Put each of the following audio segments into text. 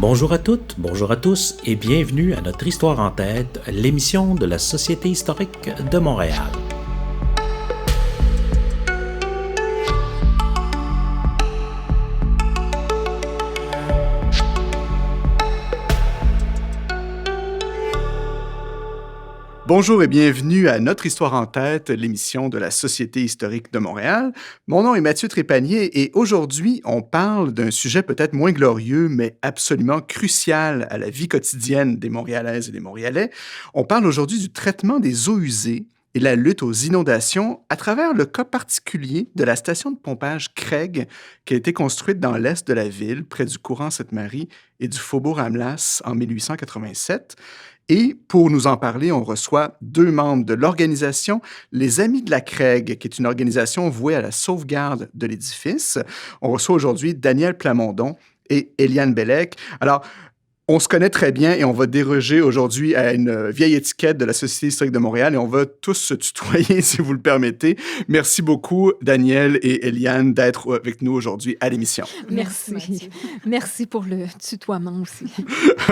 Bonjour à toutes, bonjour à tous et bienvenue à notre Histoire en tête, l'émission de la Société historique de Montréal. Bonjour et bienvenue à Notre Histoire en tête, l'émission de la Société historique de Montréal. Mon nom est Mathieu Trépanier et aujourd'hui, on parle d'un sujet peut-être moins glorieux, mais absolument crucial à la vie quotidienne des Montréalaises et des Montréalais. On parle aujourd'hui du traitement des eaux usées et la lutte aux inondations à travers le cas particulier de la station de pompage Craig qui a été construite dans l'est de la ville, près du courant Sainte-Marie et du faubourg Amlas en 1887. Et pour nous en parler, on reçoit deux membres de l'organisation Les Amis de la Craig, qui est une organisation vouée à la sauvegarde de l'édifice. On reçoit aujourd'hui Daniel Plamondon et Éliane Bellec. Alors, on se connaît très bien et on va déroger aujourd'hui à une vieille étiquette de la Société historique de Montréal et on va tous se tutoyer, si vous le permettez. Merci beaucoup, Daniel et Éliane, d'être avec nous aujourd'hui à l'émission. Merci. Merci pour le tutoiement aussi.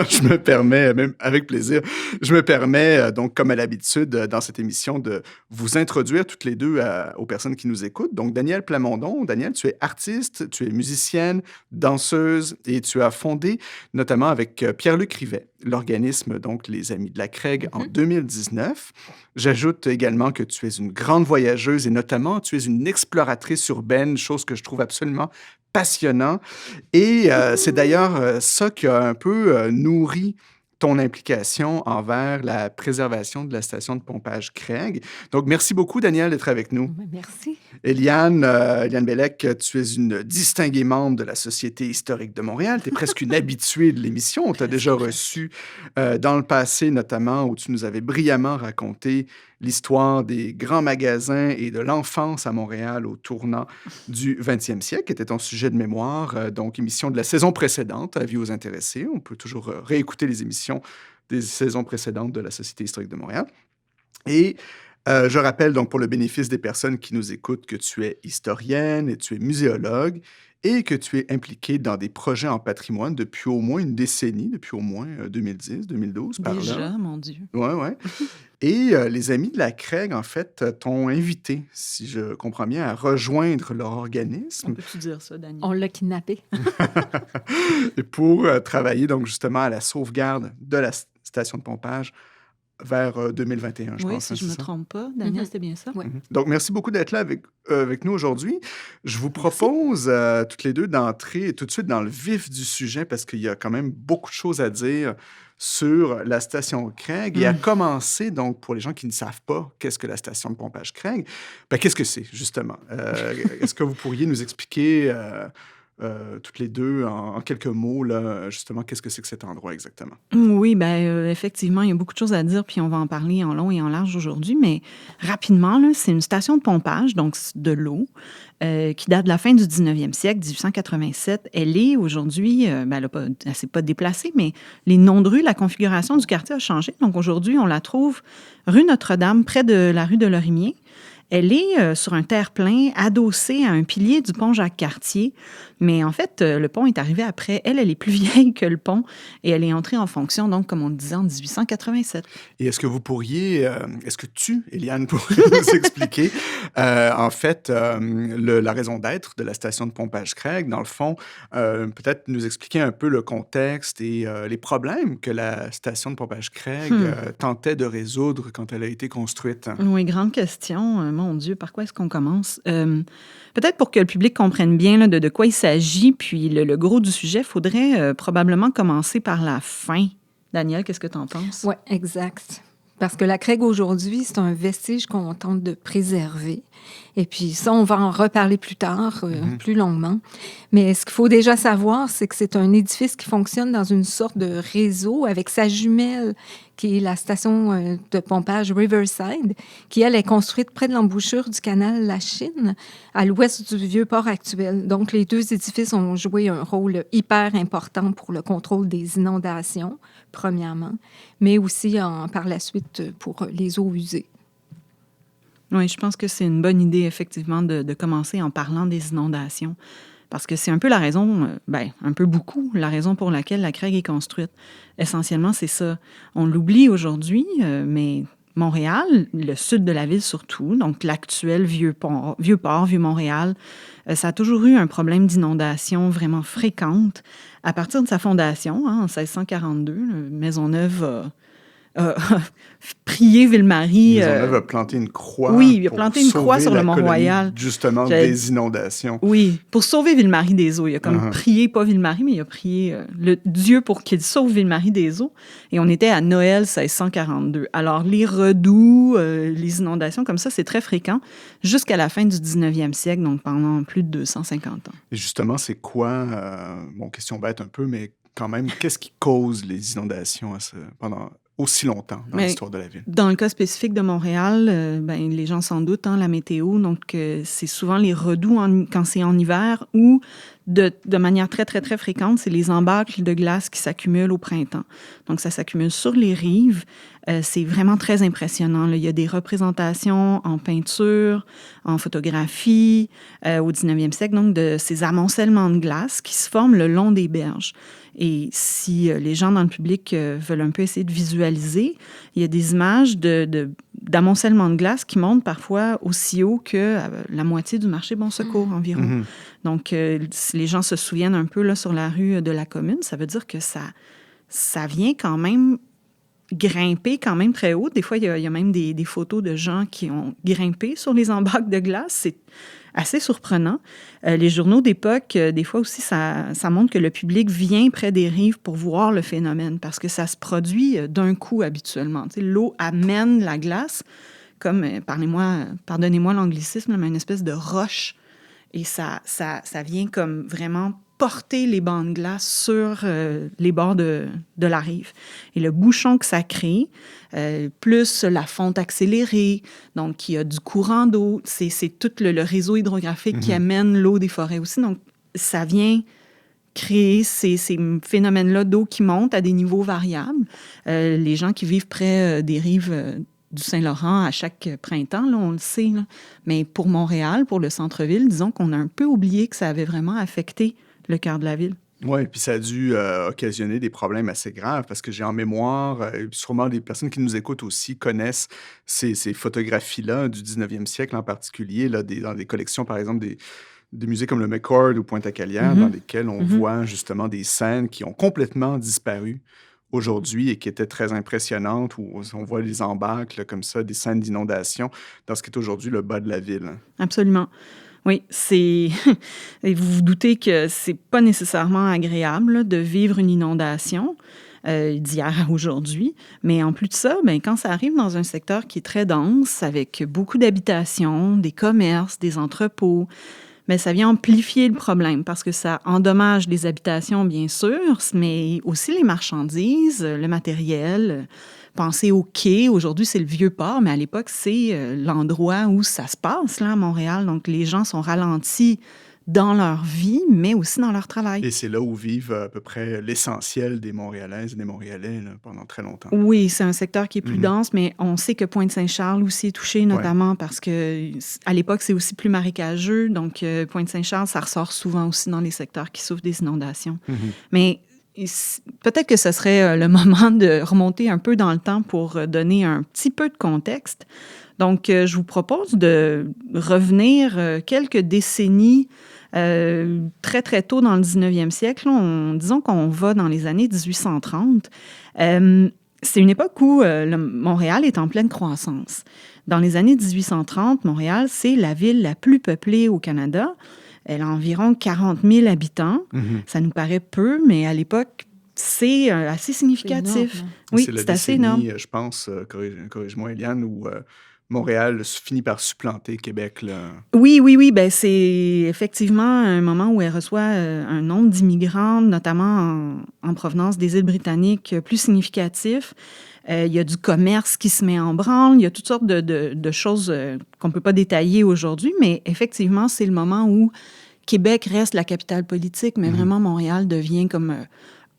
Je me permets, même avec plaisir, je me permets, donc, comme à l'habitude, dans cette émission, de vous introduire toutes les deux aux personnes qui nous écoutent. Donc, Daniel Plamondon. Daniel, tu es artiste, tu es musicienne, danseuse et tu as fondé, notamment avec Pierre-Luc Rivet, l'organisme, donc, Les Amis de la Craig, en 2019. J'ajoute également que tu es une grande voyageuse et notamment, tu es une exploratrice urbaine, chose que je trouve absolument passionnant. Et c'est d'ailleurs ça qui a un peu nourri ton implication envers la préservation de la station de pompage Craig. Donc, merci beaucoup, Daniel, d'être avec nous. Merci. Éliane Bellec, tu es une distinguée membre de la Société historique de Montréal. Tu es presque une habituée de l'émission. On t'a déjà reçu dans le passé, notamment, où tu nous avais brillamment raconté l'histoire des grands magasins et de l'enfance à Montréal au tournant du 20e siècle, qui était ton sujet de mémoire, donc émission de la saison précédente, avis aux intéressés. On peut toujours réécouter les émissions des saisons précédentes de la Société historique de Montréal. Et je rappelle donc pour le bénéfice des personnes qui nous écoutent que tu es historienne et tu es muséologue et que tu es impliquée dans des projets en patrimoine depuis au moins une décennie, depuis au moins 2010, 2012, par là. Déjà, mon Dieu. Ouais. Et les Amis de la Craig, en fait, t'ont invité, si je comprends bien, à rejoindre leur organisme. On peut-tu dire ça, Daniel? On l'a kidnappé. Pour travailler, donc, justement, à la sauvegarde de la station de pompage vers 2021, je pense. Oui, si je ne me trompe pas. Daniel, c'était bien ça? Oui. Donc, merci beaucoup d'être là avec nous aujourd'hui. Je vous propose toutes les deux d'entrer tout de suite dans le vif du sujet parce qu'il y a quand même beaucoup de choses à dire sur la station Craig. Et à commencer, donc, pour les gens qui ne savent pas qu'est-ce que la station de pompage Craig, qu'est-ce que c'est, justement? Est-ce que vous pourriez nous expliquer toutes les deux, en quelques mots, là, justement, qu'est-ce que c'est que cet endroit exactement? Oui, effectivement, il y a beaucoup de choses à dire, puis on va en parler en long et en large aujourd'hui, mais rapidement, là, c'est une station de pompage, donc de l'eau, qui date de la fin du 19e siècle, 1887. Elle est aujourd'hui, elle ne s'est pas déplacée, mais les noms de rue, la configuration du quartier a changé. Donc aujourd'hui, on la trouve rue Notre-Dame, près de la rue de Lorimier. Elle est sur un terre-plein, adossée à un pilier du pont Jacques-Cartier. Mais en fait, le pont est arrivé après. Elle est plus vieille que le pont et elle est entrée en fonction, donc, comme on le disait, en 1887. Et est-ce que vous pourriez, est-ce que tu, Éliane, pourrais nous expliquer, en fait, la raison d'être de la station de pompage Craig, dans le fond, peut-être nous expliquer un peu le contexte et les problèmes que la station de pompage Craig tentait de résoudre quand elle a été construite? Oui, grande question. Mon Dieu, par quoi est-ce qu'on commence? Peut-être pour que le public comprenne bien là, de quoi il s'agit, puis le gros du sujet, il faudrait probablement commencer par la fin. Daniel, qu'est-ce que tu en penses? Oui, exact. Parce que la Craig, aujourd'hui, c'est un vestige qu'on tente de préserver. Et puis ça, on va en reparler plus tard, plus longuement. Mais ce qu'il faut déjà savoir, c'est que c'est un édifice qui fonctionne dans une sorte de réseau avec sa jumelle, qui est la station de pompage Riverside, qui, elle, est construite près de l'embouchure du canal La Chine, à l'ouest du Vieux-Port actuel. Donc, les deux édifices ont joué un rôle hyper important pour le contrôle des inondations, premièrement, mais aussi par la suite pour les eaux usées. Oui, je pense que c'est une bonne idée, effectivement, de commencer en parlant des inondations. Parce que c'est un peu la raison, un peu beaucoup, la raison pour laquelle la Craig est construite. Essentiellement, c'est ça. On l'oublie aujourd'hui, mais Montréal, le sud de la ville surtout, donc l'actuel Vieux-Port, Vieux-Montréal, ça a toujours eu un problème d'inondation vraiment fréquente. À partir de sa fondation, en 1642, Maisonneuve a prié Ville-Marie. Maisonneuve a planté une croix. Oui, il a planté une croix sur le Mont-Royal. Justement, des inondations. Oui, pour sauver Ville-Marie des eaux. Il a comme prié, pas Ville-Marie, mais il a prié le Dieu pour qu'il sauve Ville-Marie des eaux. Et on était à Noël 1642. Alors, les redouts, les inondations comme ça, c'est très fréquent jusqu'à la fin du 19e siècle, donc pendant plus de 250 ans. Et justement, c'est quoi, question bête un peu, mais quand même, qu'est-ce qui cause les inondations pendant aussi longtemps dans l'histoire de la ville? Dans le cas spécifique de Montréal, les gens s'en doutent, la météo, donc c'est souvent les redouts quand c'est en hiver ou de manière très, très, très fréquente, c'est les embâcles de glace qui s'accumulent au printemps. Donc, ça s'accumule sur les rives. C'est vraiment très impressionnant, là. Il y a des représentations en peinture, en photographie, au 19e siècle, donc de ces amoncellements de glace qui se forment le long des berges. Et si les gens dans le public veulent un peu essayer de visualiser, il y a des images d'amoncellement de glace qui montent parfois aussi haut que la moitié du marché Bon Secours environ. Mm-hmm. Donc, si les gens se souviennent un peu là, sur la rue de la Commune, ça veut dire que ça vient quand même grimper quand même très haut. Des fois, il y a même des photos de gens qui ont grimpé sur les embâcles de glace. C'est assez surprenant. Les journaux d'époque, des fois aussi, ça montre que le public vient près des rives pour voir le phénomène parce que ça se produit d'un coup habituellement. Tu sais, l'eau amène la glace comme, pardonnez-moi l'anglicisme, mais une espèce de roche. Et ça vient comme vraiment porter les bancs de glace sur les bords de la rive. Et le bouchon que ça crée, plus la fonte accélérée, donc il y a du courant d'eau, c'est tout le réseau hydrographique qui amène l'eau des forêts aussi. Donc, ça vient créer ces phénomènes-là d'eau qui montent à des niveaux variables. Les gens qui vivent près des rives du Saint-Laurent à chaque printemps, là, on le sait. Là. Mais pour Montréal, pour le centre-ville, disons qu'on a un peu oublié que ça avait vraiment affecté le cœur de la ville. Oui, puis ça a dû occasionner des problèmes assez graves parce que j'ai en mémoire, sûrement des personnes qui nous écoutent aussi connaissent ces photographies-là du 19e siècle en particulier, là, dans des collections, par exemple, des musées comme le McCord ou Pointe-à-Calière, dans lesquels on voit justement des scènes qui ont complètement disparu aujourd'hui et qui étaient très impressionnantes, où on voit les embâcles comme ça, des scènes d'inondation dans ce qui est aujourd'hui le bas de la ville. Absolument. Oui, et vous vous doutez que c'est pas nécessairement agréable là, de vivre une inondation d'hier à aujourd'hui. Mais en plus de ça, quand ça arrive dans un secteur qui est très dense, avec beaucoup d'habitations, des commerces, des entrepôts, ça vient amplifier le problème parce que ça endommage les habitations, bien sûr, mais aussi les marchandises, le matériel. Pensez au quai. Aujourd'hui, c'est le Vieux-Port, mais à l'époque, c'est l'endroit où ça se passe, là, à Montréal. Donc, les gens sont ralentis dans leur vie, mais aussi dans leur travail. Et c'est là où vivent à peu près l'essentiel des Montréalaises et des Montréalais là, pendant très longtemps. Oui, c'est un secteur qui est plus dense, mais on sait que Pointe-Saint-Charles aussi est touché, notamment parce que à l'époque, c'est aussi plus marécageux. Donc, Pointe-Saint-Charles, ça ressort souvent aussi dans les secteurs qui souffrent des inondations. Mais peut-être que ce serait le moment de remonter un peu dans le temps pour donner un petit peu de contexte. Donc, je vous propose de revenir quelques décennies très, très tôt dans le 19e siècle. Disons qu'on va dans les années 1830. C'est une époque où Montréal est en pleine croissance. Dans les années 1830, Montréal, c'est la ville la plus peuplée au Canada. Elle a environ 40 000 habitants. Ça nous paraît peu, mais à l'époque, c'est assez significatif. C'est énorme. Oui, c'est assez énorme. Je pense, corrige-moi, Eliane, où Montréal finit par supplanter Québec. Là. Oui. C'est effectivement un moment où elle reçoit un nombre d'immigrants, notamment en provenance des îles britanniques, plus significatif. Il y a du commerce qui se met en branle. Il y a toutes sortes de choses qu'on ne peut pas détailler aujourd'hui, mais effectivement, c'est le moment où Québec reste la capitale politique, mais vraiment Montréal devient comme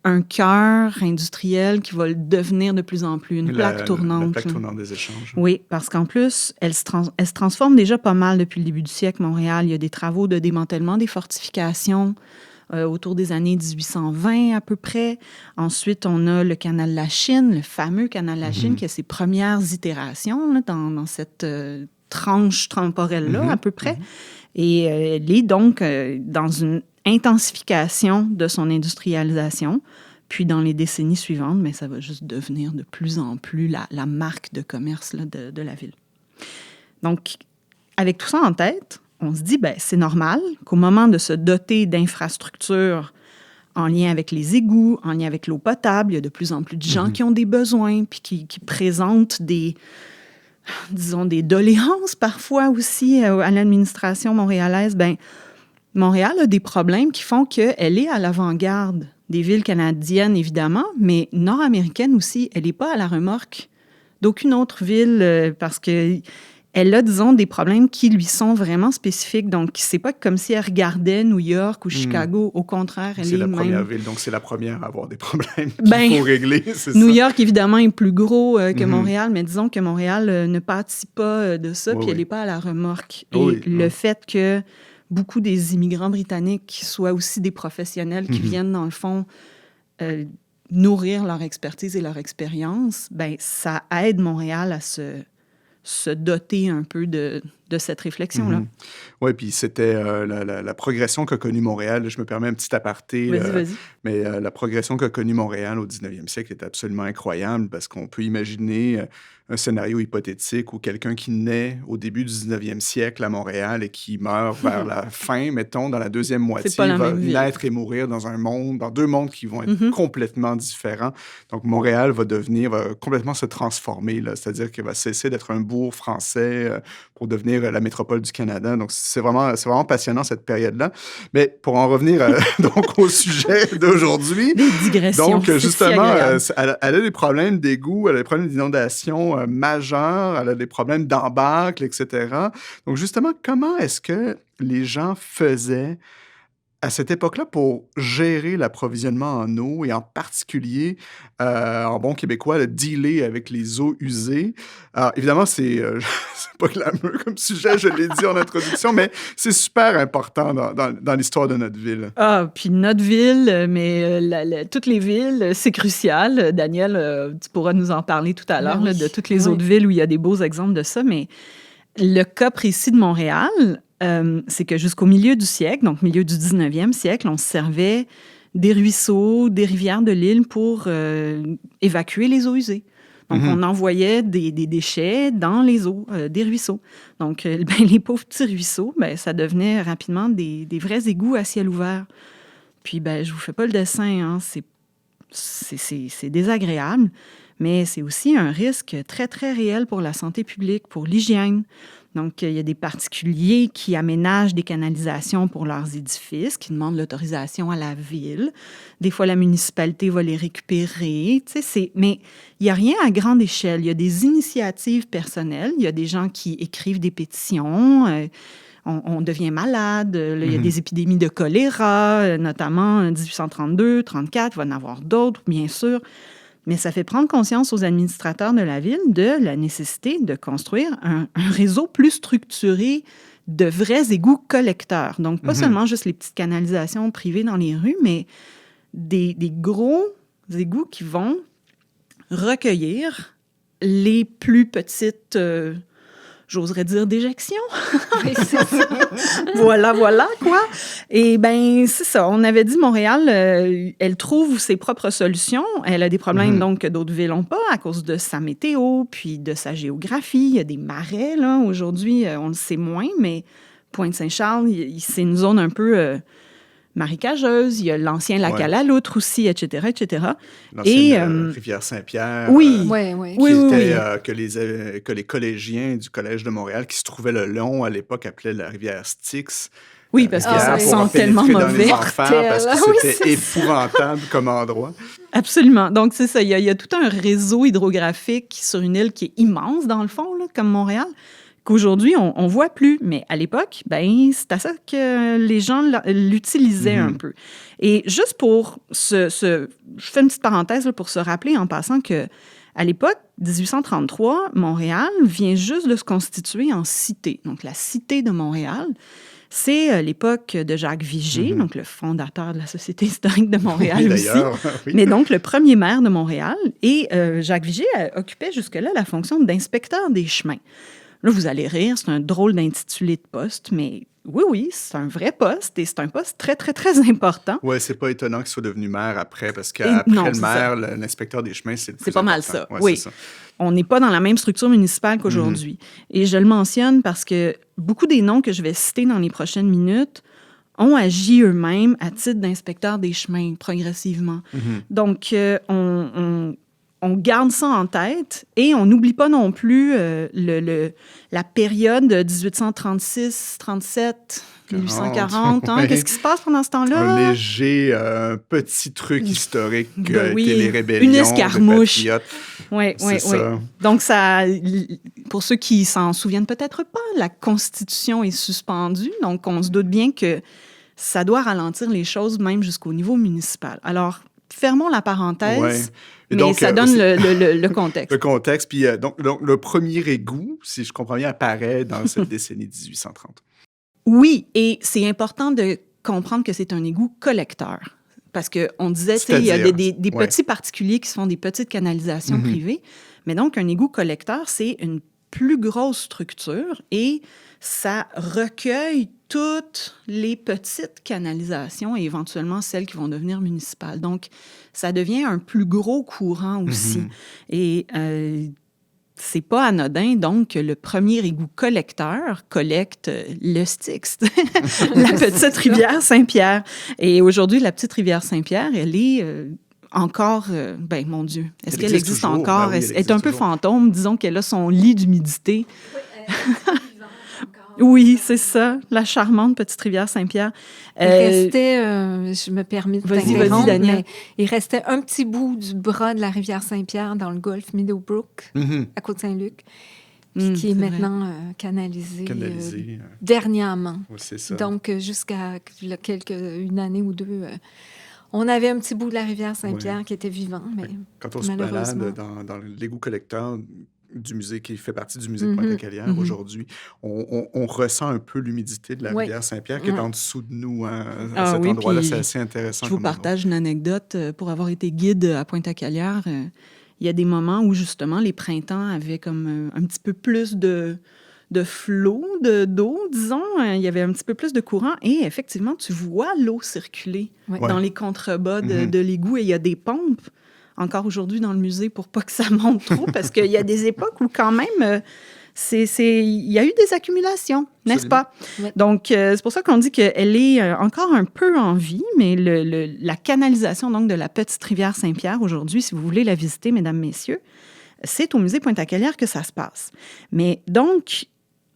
un cœur industriel qui va le devenir de plus en plus, une plaque tournante. La plaque tournante des échanges. Oui, parce qu'en plus, elle se transforme déjà pas mal depuis le début du siècle, Montréal. Il y a des travaux de démantèlement des fortifications autour des années 1820 à peu près. Ensuite, on a le canal de la Chine, le fameux canal de la Chine, qui a ses premières itérations là, dans cette tranche temporelle-là, à peu près. Et elle est donc dans une intensification de son industrialisation. Puis dans les décennies suivantes, mais ça va juste devenir de plus en plus la marque de commerce là, de la ville. Donc, avec tout ça en tête, on se dit, ben c'est normal qu'au moment de se doter d'infrastructures en lien avec les égouts, en lien avec l'eau potable, il y a de plus en plus de gens qui ont des besoins, puis qui présentent des doléances parfois aussi à l'administration montréalaise. Ben Montréal a des problèmes qui font qu'elle est à l'avant-garde des villes canadiennes, évidemment, mais nord-américaines aussi. Elle n'est pas à la remorque d'aucune autre ville parce qu'elle a, disons, des problèmes qui lui sont vraiment spécifiques. Donc, c'est pas comme si elle regardait New York ou Chicago. Au contraire, elle est la même... première ville, donc c'est la première à avoir des problèmes qu'il faut régler, c'est New ça? York, évidemment, est plus gros que Montréal, mais disons que Montréal ne pâtit pas de ça, puis elle n'est pas à la remorque. Et le fait que beaucoup des immigrants britanniques soient aussi des professionnels qui viennent, dans le fond, nourrir leur expertise et leur expérience, ben ça aide Montréal à se doter un peu de cette réflexion-là. Oui, puis c'était la progression qu'a connue Montréal. Je me permets un petit aparté. Vas-y. Mais la progression qu'a connue Montréal au 19e siècle est absolument incroyable parce qu'on peut imaginer un scénario hypothétique où quelqu'un qui naît au début du 19e siècle à Montréal et qui meurt vers la fin, mettons, dans la deuxième moitié, va naître et mourir dans deux mondes qui vont être complètement différents. Donc, Montréal va complètement se transformer, là, c'est-à-dire qu'il va cesser d'être un bourg français pour devenir la métropole du Canada. Donc, c'est vraiment passionnant, cette période-là. Mais pour en revenir donc au sujet d'aujourd'hui... Des digressions. Donc, justement, elle a des problèmes d'égout, elle a des problèmes d'inondation majeurs, elle a des problèmes d'embâcle, etc. Donc, justement, comment est-ce que les gens faisaient à cette époque-là pour gérer l'approvisionnement en eau et en particulier, en bon québécois, le dealer avec les eaux usées? Alors, évidemment, c'est pas glamour comme sujet, je l'ai dit en introduction, mais c'est super important dans l'histoire de notre ville. Ah, puis notre ville, mais toutes les villes, c'est crucial. Daniel, tu pourras nous en parler tout à l'heure, là, de toutes les autres villes où il y a des beaux exemples de ça, mais le cas précis de Montréal, c'est que jusqu'au milieu du siècle, donc milieu du 19e siècle, on se servait des ruisseaux, des rivières de l'île pour évacuer les eaux usées. Donc, on envoyait des déchets dans les eaux des ruisseaux. Donc, les pauvres petits ruisseaux, ça devenait rapidement des vrais égouts à ciel ouvert. Puis, je vous fais pas le dessin, hein, c'est désagréable, mais c'est aussi un risque très, très réel pour la santé publique, pour l'hygiène. Donc, il y a des particuliers qui aménagent des canalisations pour leurs édifices, qui demandent l'autorisation à la ville. Des fois, la municipalité va les récupérer. Mais il n'y a rien à grande échelle. Il y a des initiatives personnelles. Il y a des gens qui écrivent des pétitions. On devient malade. Il y a des épidémies de choléra, notamment en 1832, 1834. Il va y en avoir d'autres, bien sûr. Mais ça fait prendre conscience aux administrateurs de la ville de la nécessité de construire un réseau plus structuré de vrais égouts collecteurs. Donc, pas seulement juste les petites canalisations privées dans les rues, mais des gros égouts qui vont recueillir les plus petites... j'oserais dire déjection. Oui, c'est ça. voilà, quoi. Et c'est ça. On avait dit Montréal, elle trouve ses propres solutions. Elle a des problèmes, donc, que d'autres villes n'ont pas à cause de sa météo, puis de sa géographie. Il y a des marais, là. Aujourd'hui, on le sait moins, mais Pointe-Saint-Charles, c'est une zone un peu... marécageuse, il y a l'ancien lac à la Loutre aussi, etc., etc. L'ancienne rivière Saint-Pierre. Que les collégiens du Collège de Montréal qui se trouvaient le long à l'époque appelaient la rivière Styx. Oui, parce que ça sent tellement mauvais. Parce que c'était épouvantable comme endroit. Absolument. Donc, c'est ça. Il y a tout un réseau hydrographique sur une île qui est immense, dans le fond, là, comme Montréal, qu'aujourd'hui, on voit plus. Mais à l'époque, ben, c'est à ça que les gens l'utilisaient un peu. Et juste pour je fais une petite parenthèse là, pour se rappeler en passant que à l'époque, 1833, Montréal vient juste de se constituer en cité. Donc, la cité de Montréal, c'est l'époque de Jacques Vigée, donc le fondateur de la Société historique de Montréal Oui, aussi. d'ailleurs, oui. Mais donc, le premier maire de Montréal. Et Jacques Vigée occupait jusque-là la fonction d'inspecteur des chemins. Là, vous allez rire, c'est un drôle d'intitulé de poste, mais oui, c'est un vrai poste et c'est un poste très, très, très important. Oui, c'est pas étonnant qu'il soit devenu maire après, parce Non, qu'après le c'est maire, l'inspecteur des chemins, c'est le plus C'est pas mal important. ça, Ouais, oui. c'est ça. On n'est pas dans la même structure municipale qu'aujourd'hui. Et je le mentionne parce que beaucoup des noms que je vais citer dans les prochaines minutes ont agi eux-mêmes à titre d'inspecteur des chemins progressivement. Donc, on garde ça en tête et on n'oublie pas non plus la période de 1836, 37, 1840. Hein? Ouais. Qu'est-ce qui se passe pendant ce temps-là? Un léger petit truc historique, Ben oui, les rébellions, une escarmouche. les patriotes. Oui. C'est ça. Donc, ça, pour ceux qui s'en souviennent peut-être pas, la Constitution est suspendue. Donc, on se doute bien que ça doit ralentir les choses même jusqu'au niveau municipal. Alors, fermons la parenthèse, Ouais. Et mais donc, ça donne le contexte. Le contexte. Puis, donc, le premier égout, si je comprends bien, apparaît dans cette décennie 1830. Oui, et c'est important de comprendre que c'est un égout collecteur. Parce qu'on disait, tu sais, il y a des petits particuliers qui se font des petites canalisations privées. Mais donc, un égout collecteur, c'est une plus grosse structure et ça recueille toutes les petites canalisations et éventuellement celles qui vont devenir municipales. Donc, ça devient un plus gros courant aussi. Et c'est pas anodin, donc, que le premier égout collecteur collecte le Styx, la petite rivière Saint-Pierre. Et aujourd'hui, la petite rivière Saint-Pierre, elle est encore, ben mon Dieu, est-ce qu'elle existe toujours? encore? Ben oui, Elle est un peu toujours. fantôme, disons qu'elle a son lit d'humidité. Oui, Oui, c'est ça, la charmante petite rivière Saint-Pierre. il restait, je me permets de Vas-y, t'interrompre, Daniel. mais il restait un petit bout du bras de la rivière Saint-Pierre dans le golfe Meadowbrook, Mm-hmm. à Côte-Saint-Luc, puis qui est c'est vrai. maintenant canalisé, Canalisé. dernièrement. Oui, c'est ça. Donc, jusqu'à une année ou deux, on avait un petit bout de la rivière Saint-Pierre qui était vivant, mais Quand on se balade malheureusement. dans l'égout collecteur du musée, qui fait partie du musée de Pointe-à-Calière aujourd'hui, on ressent un peu l'humidité de la Oui. rivière Saint-Pierre qui est en dessous de nous. Hein, à Ah cet oui, endroit-là, puis c'est assez intéressant. Je vous comme endroit. partage une anecdote. Pour avoir été guide à Pointe-à-Calière, il y a des moments où, justement, les printemps avaient comme un petit peu plus de flot, d'eau, disons. Il y avait un petit peu plus de courant. Et effectivement, tu vois l'eau circuler Ouais. dans les contrebas de l'égout. Et il y a des pompes, encore aujourd'hui, dans le musée, pour pas que ça monte trop, parce qu'il y a des époques où, quand même... il y a eu des accumulations, n'est-ce pas? Oui. Donc, c'est pour ça qu'on dit qu'elle est encore un peu en vie, mais la canalisation donc, de la petite rivière Saint-Pierre, aujourd'hui, si vous voulez la visiter, mesdames, messieurs, c'est au musée Pointe-à-Calière que ça se passe. Mais donc,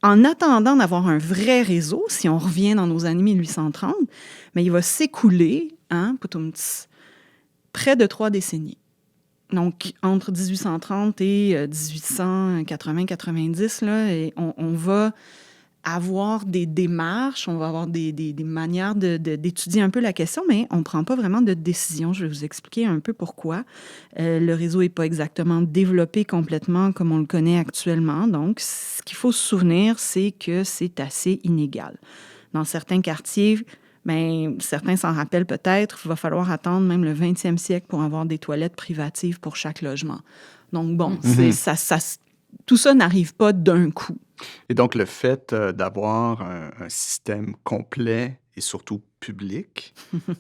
en attendant d'avoir un vrai réseau, si on revient dans nos années 1830, mais il va s'écouler, près de 3 décennies. Donc, entre 1830 et 1880-90, là, et on va avoir des démarches, on va avoir des manières d'étudier un peu la question, mais on ne prend pas vraiment de décision. Je vais vous expliquer un peu pourquoi. Le réseau n'est pas exactement développé complètement comme on le connaît actuellement. Donc, ce qu'il faut se souvenir, c'est que c'est assez inégal. Dans certains quartiers... Bien, certains s'en rappellent peut-être, il va falloir attendre même le 20e siècle pour avoir des toilettes privatives pour chaque logement. Donc, bon, tout ça n'arrive pas d'un coup. Et donc, le fait d'avoir un système complet et surtout public,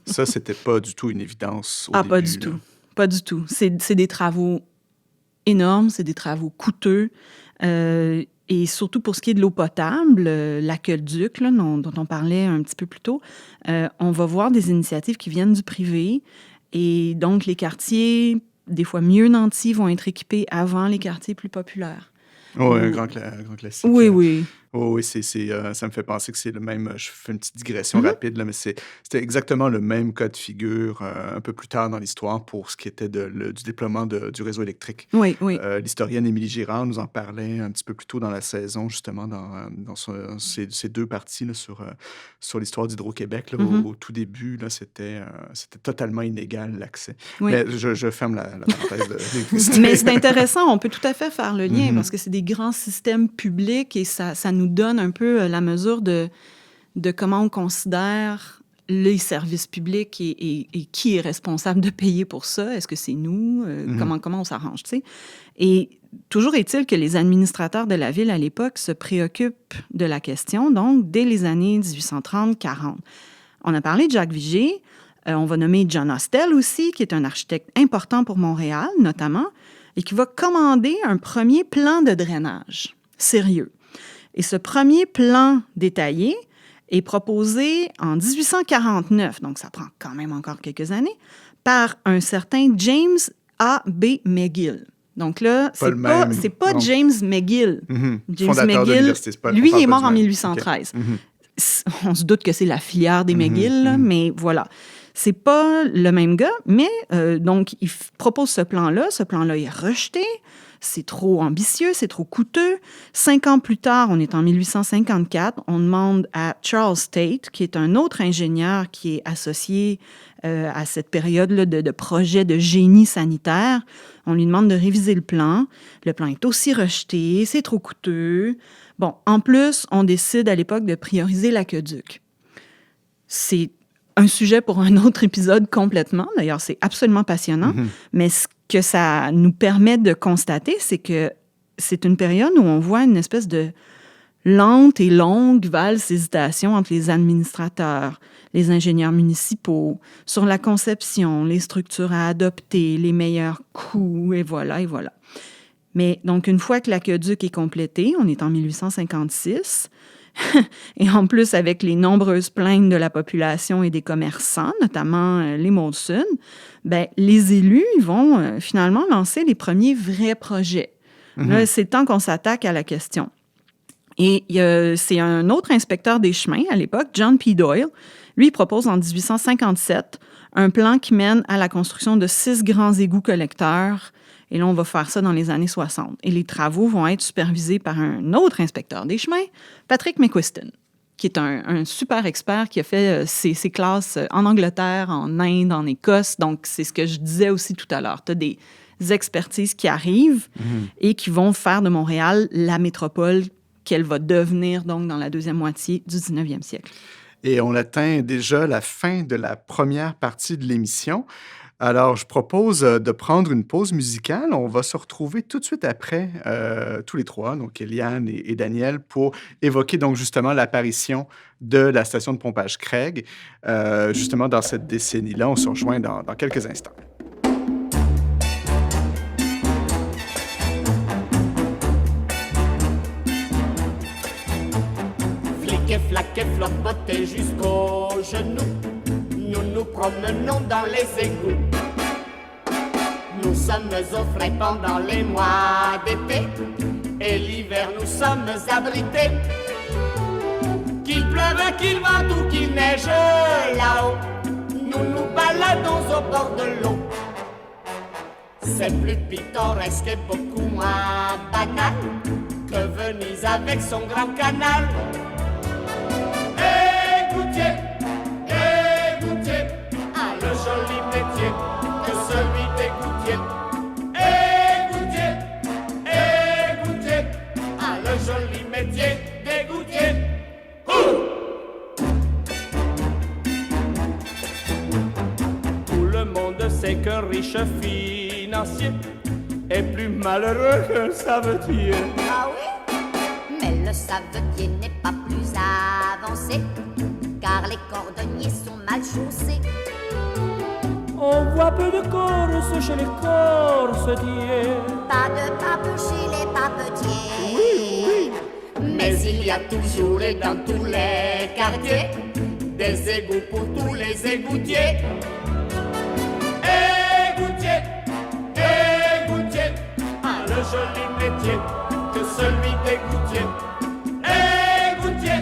ça, c'était pas du tout une évidence au début. Pas du tout. Pas du tout. C'est des travaux énormes, c'est des travaux coûteux. Et surtout pour ce qui est de l'eau potable, l'aqueduc, là, dont on parlait un petit peu plus tôt, on va voir des initiatives qui viennent du privé. Et donc, les quartiers, des fois mieux nantis, vont être équipés avant les quartiers plus populaires. Oui, un grand classique. Oui, oui. Oui, ça me fait penser que c'est le même. Je fais une petite digression rapide, là, mais c'était exactement le même cas de figure un peu plus tard dans l'histoire pour ce qui était du déploiement du réseau électrique. Oui, oui. L'historienne Émilie Girard nous en parlait un petit peu plus tôt dans la saison, justement, dans ces deux parties là, sur l'histoire d'Hydro-Québec. Là, au tout début, là, c'était totalement inégal l'accès. Oui. Mais je ferme la parenthèse de l'électricité. Mais c'est intéressant, on peut tout à fait faire le lien parce que c'est des grands systèmes publics et ça nous donne un peu la mesure de comment on considère les services publics et qui est responsable de payer pour ça. Est-ce que c'est nous? Comment on s'arrange, tu sais? Et toujours est-il que les administrateurs de la ville à l'époque se préoccupent de la question, donc dès les années 1830-40. On a parlé de Jacques Vigée. On va nommer John Hostel aussi, qui est un architecte important pour Montréal, notamment, et qui va commander un premier plan de drainage sérieux. Et ce premier plan détaillé est proposé en 1849, donc ça prend quand même encore quelques années, par un certain James A.B. McGill. Donc là, c'est pas James McGill. James Fondateur de l'université, lui, il est mort en 1813. Okay. On se doute que c'est la filière des McGill, là, mais voilà. C'est pas le même gars, mais donc, il propose ce plan-là. Ce plan-là est rejeté. C'est trop ambitieux, c'est trop coûteux. 5 ans plus tard, on est en 1854, on demande à Charles Tate, qui est un autre ingénieur qui est associé à cette période-là de projet de génie sanitaire. On lui demande de réviser le plan. Le plan est aussi rejeté, c'est trop coûteux. Bon, en plus, on décide à l'époque de prioriser l'aqueduc. C'est un sujet pour un autre épisode complètement. D'ailleurs, c'est absolument passionnant. Mais ce que ça nous permet de constater, c'est que c'est une période où on voit une espèce de lente et longue valse hésitation entre les administrateurs, les ingénieurs municipaux, sur la conception, les structures à adopter, les meilleurs coûts, et voilà, et voilà. Mais donc, une fois que l'aqueduc est complété, on est en 1856, et en plus, avec les nombreuses plaintes de la population et des commerçants, notamment les Molson, ben, les élus ils vont finalement lancer les premiers vrais projets. Là, c'est le temps qu'on s'attaque à la question. Et c'est un autre inspecteur des chemins à l'époque, John P. Doyle. Lui, il propose en 1857 un plan qui mène à la construction de 6 grands égouts collecteurs. Et là, on va faire ça dans les années 60. Et les travaux vont être supervisés par un autre inspecteur des chemins, Patrick McQuiston, qui est un super expert qui a fait ses classes en Angleterre, en Inde, en Écosse. Donc, c'est ce que je disais aussi tout à l'heure. Tu as des expertises qui arrivent et qui vont faire de Montréal la métropole qu'elle va devenir donc dans la deuxième moitié du 19e siècle. Et on atteint déjà la fin de la première partie de l'émission. Alors, je propose de prendre une pause musicale. On va se retrouver tout de suite après, tous les trois, donc Eliane et Daniel, pour évoquer donc justement l'apparition de la station de pompage Craig, justement dans cette décennie-là. On se rejoint dans quelques instants. Flic et flac et florboté jusqu'aux genoux, nous nous promenons dans les égouts. Nous sommes au frais pendant les mois d'été, et l'hiver nous sommes abrités. Qu'il pleuve, qu'il vente ou qu'il neige là-haut, nous nous baladons au bord de l'eau. C'est plus pittoresque et beaucoup moins banal que Venise avec son grand canal. Écoutez, ah, le joli métier que celui d'égoutier. Écoutez, ah, le joli métier d'égoutier. Tout le monde sait qu'un riche financier est plus malheureux qu'un savetier. Ah oui? Mais le savetier n'est pas plus avancé, car les cordonniers sont mal chaussés. On voit peu de Corse chez les corsetiers. Pas de pape chez les papetiers. Oui. Mais il y a toujours et dans tous les quartiers des égouts pour tous les égoutiers. Égoutier, ah, le joli métier que celui des gouttiers. Et gouttier,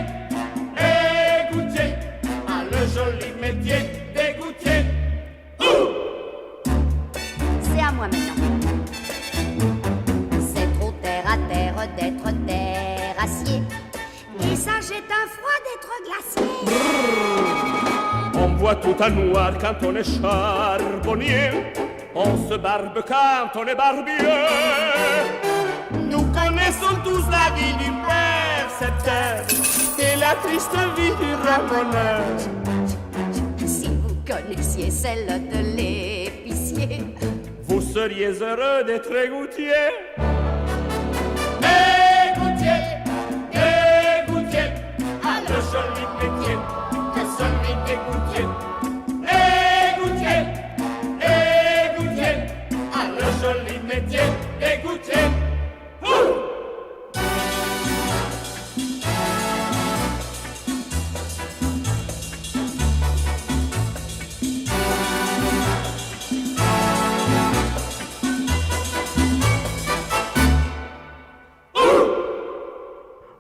a le joli métier des gouttiers. C'est à moi maintenant. C'est trop terre à terre d'être terrassier. Et ça jette un froid d'être glacier. On voit tout à noir quand on est charbonnier. On se barbe quand on est barbier. Nous connaissons tous la vie du percepteur et la triste vie du ramoneur. Si vous connaissiez celle de l'épicier, Vous seriez heureux d'être gouttier. Et gouttier, a le joli métier que celui des gouttiers. Et gouttier, a le joli métier des gouttiers.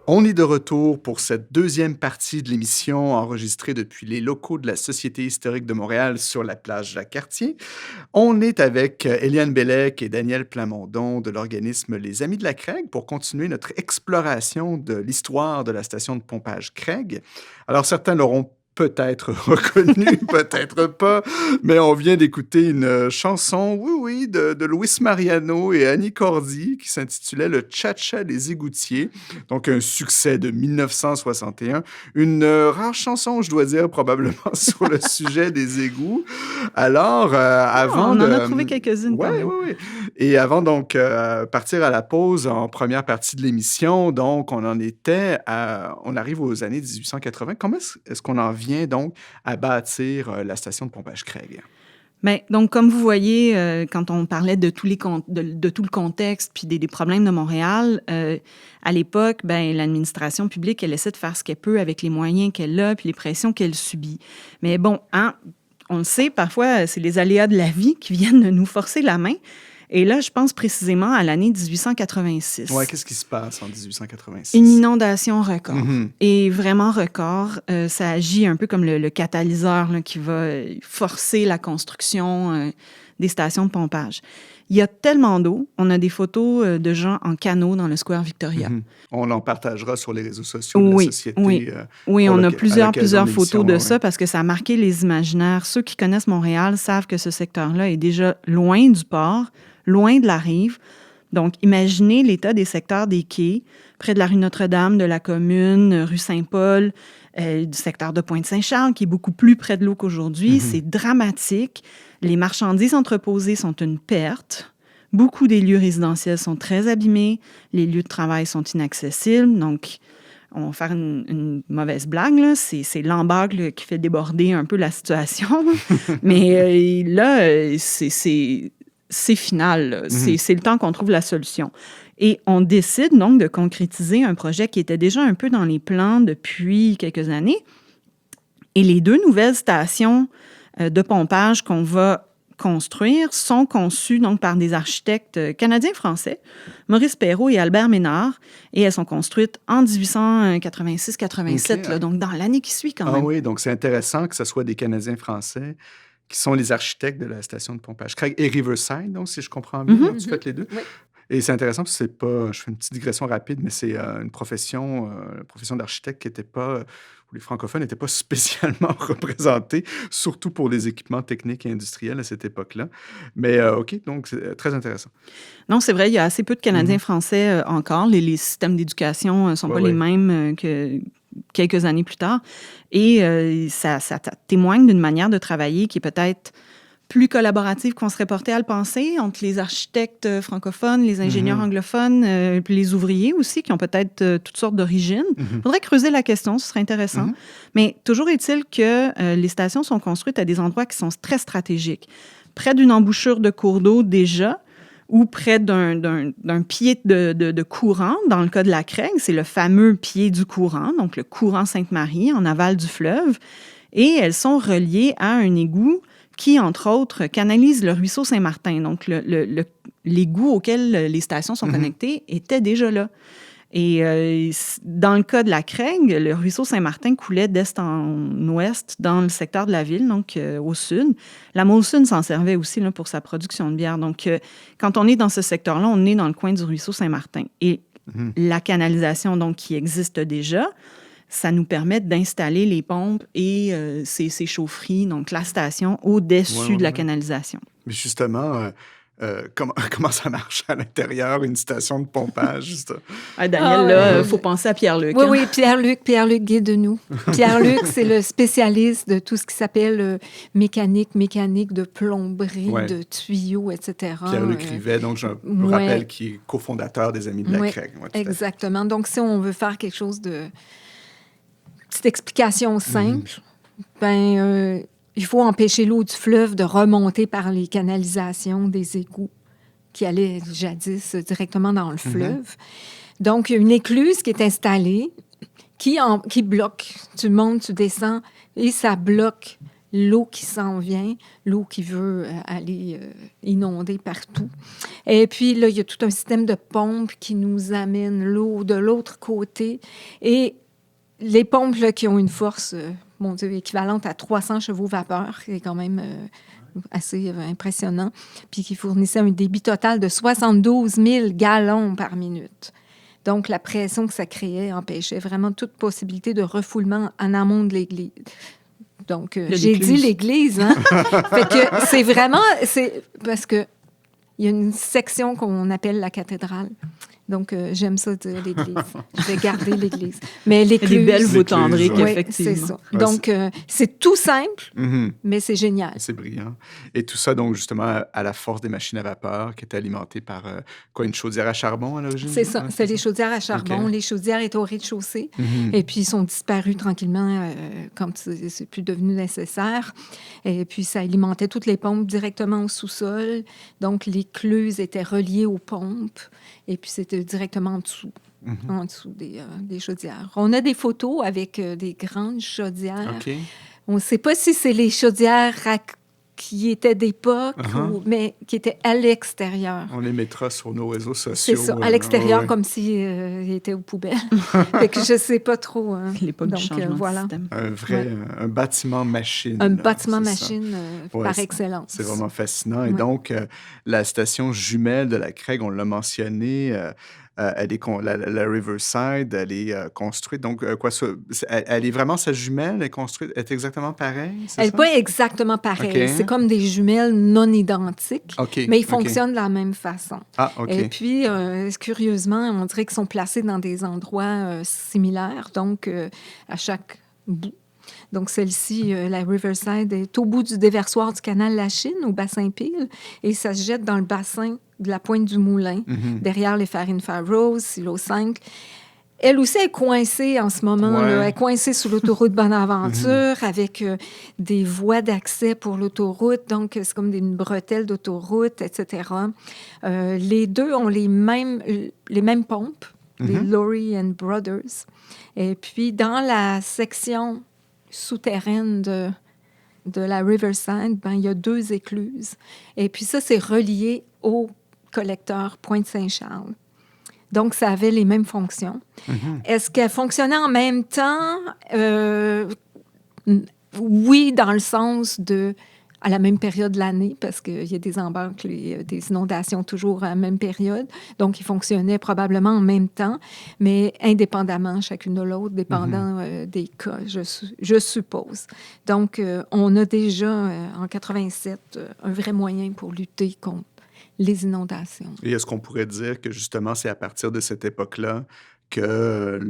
On est de retour pour cette deuxième partie de l'émission enregistrée depuis les locaux de la Société historique de Montréal sur la plage Jacques-Cartier. On est avec Éliane Bellec et Daniel Plamondon de l'organisme Les Amis de la Craig pour continuer notre exploration de l'histoire de la station de pompage Craig. Alors, certains l'auront peut-être reconnu, peut-être pas, mais on vient d'écouter une chanson, oui, de Luis Mariano et Annie Cordy qui s'intitulait « Le Cha-Cha des égoutiers », donc un succès de 1961. Une rare chanson, je dois dire, probablement sur le sujet des égouts. Alors, avant on en a trouvé quelques-unes. Oui. Et avant donc partir à la pause en première partie de l'émission, donc on arrive aux années 1880. Comment est-ce qu'on en vient donc à bâtir la station de pompage Craig? Bien, donc, comme vous voyez, quand on parlait de tout le contexte puis des problèmes de Montréal, à l'époque, ben, l'administration publique, elle essaie de faire ce qu'elle peut avec les moyens qu'elle a puis les pressions qu'elle subit. Mais bon, on le sait, parfois, c'est les aléas de la vie qui viennent nous forcer la main. Et là, je pense précisément à l'année 1886. Oui, qu'est-ce qui se passe en 1886? Une inondation record. Mm-hmm. Et vraiment record. Ça agit un peu comme le catalyseur là, qui va forcer la construction des stations de pompage. Il y a tellement d'eau. On a des photos de gens en canot dans le Square Victoria. Mm-hmm. On en partagera sur les réseaux sociaux de la Société. Oui, on a plusieurs photos de ça parce que ça a marqué les imaginaires. Ceux qui connaissent Montréal savent que ce secteur-là est déjà loin du port, loin de la rive. Donc, imaginez l'état des secteurs des quais, près de la rue Notre-Dame, de la Commune, rue Saint-Paul, du secteur de Pointe-Saint-Charles, qui est beaucoup plus près de l'eau qu'aujourd'hui. Mm-hmm. C'est dramatique. Les marchandises entreposées sont une perte. Beaucoup des lieux résidentiels sont très abîmés. Les lieux de travail sont inaccessibles. Donc, on va faire une mauvaise blague, là. C'est l'embarque qui fait déborder un peu la situation. Mais là, c'est final. Mm-hmm. C'est le temps qu'on trouve la solution. Et on décide donc de concrétiser un projet qui était déjà un peu dans les plans depuis quelques années. Et les deux nouvelles stations de pompage qu'on va construire sont conçues donc par des architectes canadiens-français, Maurice Perrault et Albert Ménard, et elles sont construites en 1886-87, okay, donc dans l'année qui suit quand même. Ah oui, donc c'est intéressant que ce soit des Canadiens-français qui sont les architectes de la station de pompage Craig et Riverside, donc si je comprends bien, tu fais les deux. Oui. Et c'est intéressant parce que c'est pas, je fais une petite digression rapide, mais c'est une profession d'architecte qui n'était pas, où les francophones n'étaient pas spécialement représentés, surtout pour les équipements techniques et industriels à cette époque-là. Mais OK, donc c'est très intéressant. Non, c'est vrai, il y a assez peu de Canadiens français encore. Les systèmes d'éducation ne sont pas les mêmes que quelques années plus tard. Et ça témoigne d'une manière de travailler qui est peut-être plus collaborative qu'on serait porté à le penser, entre les architectes francophones, les ingénieurs anglophones, puis les ouvriers aussi, qui ont peut-être toutes sortes d'origines. Il faudrait creuser la question, ce serait intéressant. Mais toujours est-il que les stations sont construites à des endroits qui sont très stratégiques. Près d'une embouchure de cours d'eau déjà, ou près d'un pied de courant. Dans le cas de la Craig, c'est le fameux pied du courant, donc le courant Sainte-Marie, en aval du fleuve. Et elles sont reliées à un égout qui, entre autres, canalise le ruisseau Saint-Martin. Donc, l'égout auquel les stations sont connectées était déjà là. Et dans le cas de la Craig, le ruisseau Saint-Martin coulait d'est en ouest dans le secteur de la ville, donc au sud. La Molson s'en servait aussi là, pour sa production de bière. Donc, quand on est dans ce secteur-là, on est dans le coin du ruisseau Saint-Martin. Et la canalisation, donc, qui existe déjà, ça nous permet d'installer les pompes et ces chaufferies, donc la station, au-dessus de la canalisation. Mais justement... comment ça marche à l'intérieur, une station de pompage? Daniel, il faut penser à Pierre-Luc. Oui, oui, Pierre-Luc, guide-nous. Pierre-Luc, c'est le spécialiste de tout ce qui s'appelle mécanique de plomberie, de tuyaux, etc. Pierre-Luc Rivet, donc je me rappelle, qui est cofondateur des Amis de la Craig. Exactement. Donc, si on veut faire quelque chose de... Petite explication simple, il faut empêcher l'eau du fleuve de remonter par les canalisations des égouts qui allaient jadis directement dans le fleuve. Donc, il y a une écluse qui est installée qui bloque. Tu montes, tu descends et ça bloque l'eau qui s'en vient, l'eau qui veut aller inonder partout. Et puis, là, il y a tout un système de pompes qui nous amène l'eau de l'autre côté. Et les pompes là, qui ont une force... mon Dieu, équivalente à 300 chevaux vapeur, qui est quand même assez impressionnant, puis qui fournissait un débit total de 72 000 gallons par minute. Donc, la pression que ça créait empêchait vraiment toute possibilité de refoulement en amont de l'église. Donc, j'ai dit l'église, hein? Fait que c'est vraiment... C'est parce que il y a une section qu'on appelle la cathédrale. Donc, j'aime ça dire l'église. Je vais garder l'église. Mais l'écluse... Des belles voûtes andriques, effectivement. C'est ça. Donc, c'est tout simple, mais c'est génial. C'est brillant. Et tout ça, donc, justement, à la force des machines à vapeur qui étaient alimentées par, une chaudière à charbon à l'origine? C'est ça. C'est les chaudières à charbon. Okay. Les chaudières étaient au rez-de-chaussée. Et puis, ils sont disparus tranquillement quand c'est plus devenu nécessaire. Et puis, ça alimentait toutes les pompes directement au sous-sol. Donc, l'écluse était reliée aux pompes. Et puis, c'était directement en dessous des chaudières. On a des photos avec des grandes chaudières. Okay. On ne sait pas si c'est les chaudières qui étaient d'époque, mais qui étaient à l'extérieur. On les mettra sur nos réseaux sociaux. C'est ça, à l'extérieur, comme s'ils étaient aux poubelles. Fait que je ne sais pas trop. L'époque du changement de système. Un bâtiment-machine. Un bâtiment-machine par excellence. C'est vraiment fascinant. Et donc, la station jumelle de la Craig, on l'a mentionné, la Riverside, elle est construite. Donc, elle est vraiment sa jumelle, elle est construite, elle est exactement pareille? Elle n'est pas exactement pareille. Okay. C'est comme des jumelles non identiques, mais ils fonctionnent de la même façon. Et puis, curieusement, on dirait qu'ils sont placés dans des endroits similaires, donc à chaque bout. Donc, celle-ci, la Riverside, est au bout du déversoir du canal La Chine, au bassin Peel, et ça se jette dans le bassin de la Pointe du Moulin, derrière les Farines Farrose, Silo 5. Elle aussi est coincée en ce moment. Là. Elle est coincée sur l'autoroute Bonaventure avec des voies d'accès pour l'autoroute. Donc, c'est comme une bretelle d'autoroute, etc. Les deux ont les mêmes pompes, les Lorry and Brothers. Et puis, dans la section souterraine de la Riverside, il y a 2 écluses. Et puis ça, c'est relié au collecteur Pointe-Saint-Charles. Donc, ça avait les mêmes fonctions. Est-ce qu'elles fonctionnaient en même temps? Oui, dans le sens à la même période de l'année, parce qu'il y a des embâcles et des inondations toujours à la même période. Donc, ils fonctionnaient probablement en même temps, mais indépendamment chacune de l'autre, dépendant des cas, je suppose. Donc, on a déjà, en 87, un vrai moyen pour lutter contre les inondations. Et est-ce qu'on pourrait dire que, justement, c'est à partir de cette époque-là que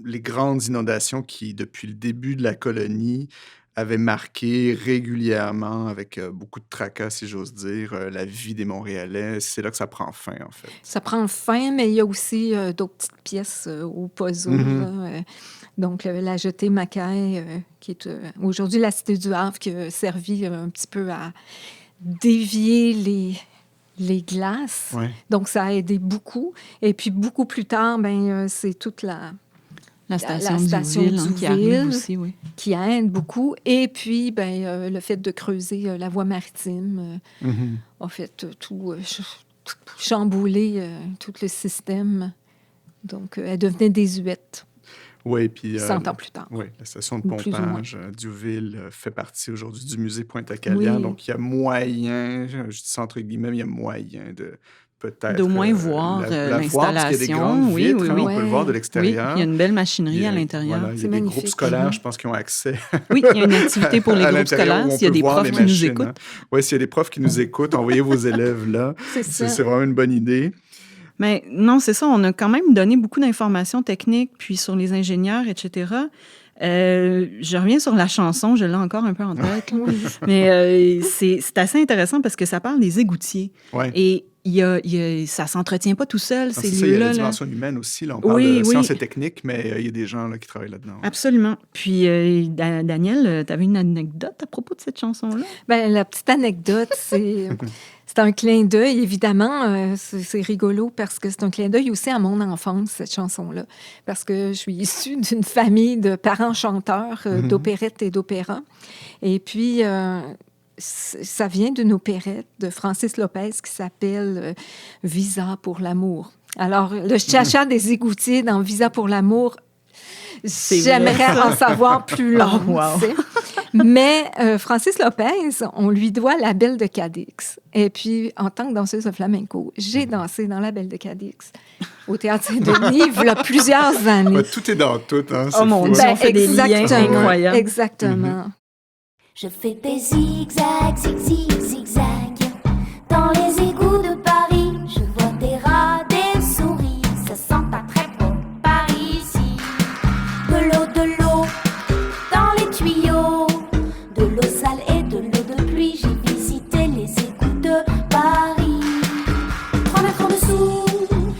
les grandes inondations qui, depuis le début de la colonie, avait marqué régulièrement, avec beaucoup de tracas, si j'ose dire, la vie des Montréalais. C'est là que ça prend fin, en fait. Ça prend fin, mais il y a aussi d'autres petites pièces au puzzle. Donc, la jetée Mackay, qui est aujourd'hui la Cité du Havre, qui a servi un petit peu à dévier les glaces. Donc, ça a aidé beaucoup. Et puis, beaucoup plus tard, c'est toute La station station Diouville, qui arrive Diouville, aussi, oui. qui aide beaucoup. Et puis, le fait de creuser la voie maritime a fait tout chambouler tout le système. Donc, elle devenait désuète. Oui, puis... 100 ans plus tard. Oui, la station de Ou plus ou pompage Diouville fait partie aujourd'hui du musée Pointe-à-Calière. Oui. Donc, il y a moyen, je dis ça entre guillemets, il y a moyen de peut-être... D'au moins voir la voir, parce qu'il y a des l'installation. grandes Oui, vitres, oui, hein, oui. on peut le voir de Ouais. l'extérieur. Oui, il y a une belle machinerie Il y a- à l'intérieur. Voilà, il y a C'est des groupes magnifique. scolaires, je pense, qui ont accès Oui, il y a une activité pour les à groupes l'intérieur scolaires. où on S'il y a peut des voir profs les qui nous machines, écoutent. hein. Oui, s'il y a des profs qui nous écoutent, envoyez vos élèves là. C'est ça. C'est vraiment une bonne idée. Mais non, c'est ça. On a quand même donné beaucoup d'informations techniques, puis sur les ingénieurs, etc. Je reviens sur la chanson, je l'ai encore un peu en tête. Oui. Mais c'est assez intéressant parce que ça parle des égoutiers. Ouais. Et ça ne s'entretient pas tout seul, Non, ces c'est ça, il y a la lieux-là. là. dimension humaine aussi. Là, on parle Oui, de oui. sciences et techniques, mais il y a des gens là, qui travaillent là-dedans. Absolument. Puis, Daniel, tu avais une anecdote à propos de cette chanson-là? La petite anecdote, c'est un clin d'œil, évidemment. C'est rigolo parce que c'est un clin d'œil aussi à mon enfance, cette chanson-là. Parce que je suis issue d'une famille de parents chanteurs d'opérette et d'opéra. Et puis, ça vient d'une opérette de Francis Lopez qui s'appelle Visa pour l'amour. Alors, le chacha des égoutiers dans Visa pour l'amour, j'aimerais en savoir plus long. Oh, wow. Tu sais. Mais Francis Lopez, on lui doit La Belle de Cadix. Et puis, en tant que danseuse de flamenco, j'ai dansé dans La Belle de Cadix au Théâtre Saint-Denis il y a plusieurs années. Ouais, tout est dans tout. Hein, Oh mon Dieu, on fait des liens exactement, incroyables. exactement. Je fais des zigzags, zigzags dans les égouts de Paris. Je vois des rats, des souris, ça sent pas très bon par ici. De l'eau dans les tuyaux, de l'eau sale et de l'eau de pluie. J'ai visité les égouts de Paris. 3 mètres en dessous,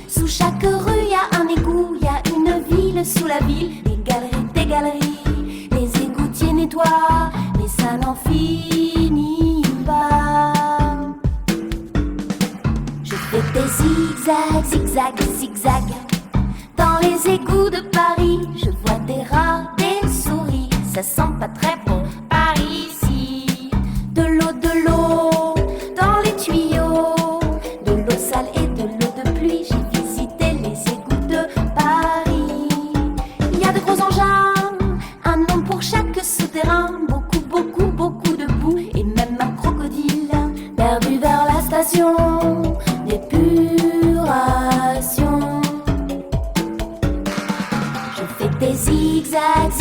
sous chaque rue y a un égout, y a une ville sous la ville, des galeries, les égoutiers nettoient. Ça n'en finit pas. Je fais des zigzags dans les égouts de Paris. Je vois des rats, des souris, ça sent pas très bon par ici. De l'eau dans les tuyaux, de l'eau sale et de l'eau de pluie. J'ai visité les égouts de Paris. Il y a de gros engins, un nom pour chaque souterrain. Beaucoup de boue et même un crocodile perdu vers la station d'épuration. Je fais des zigzags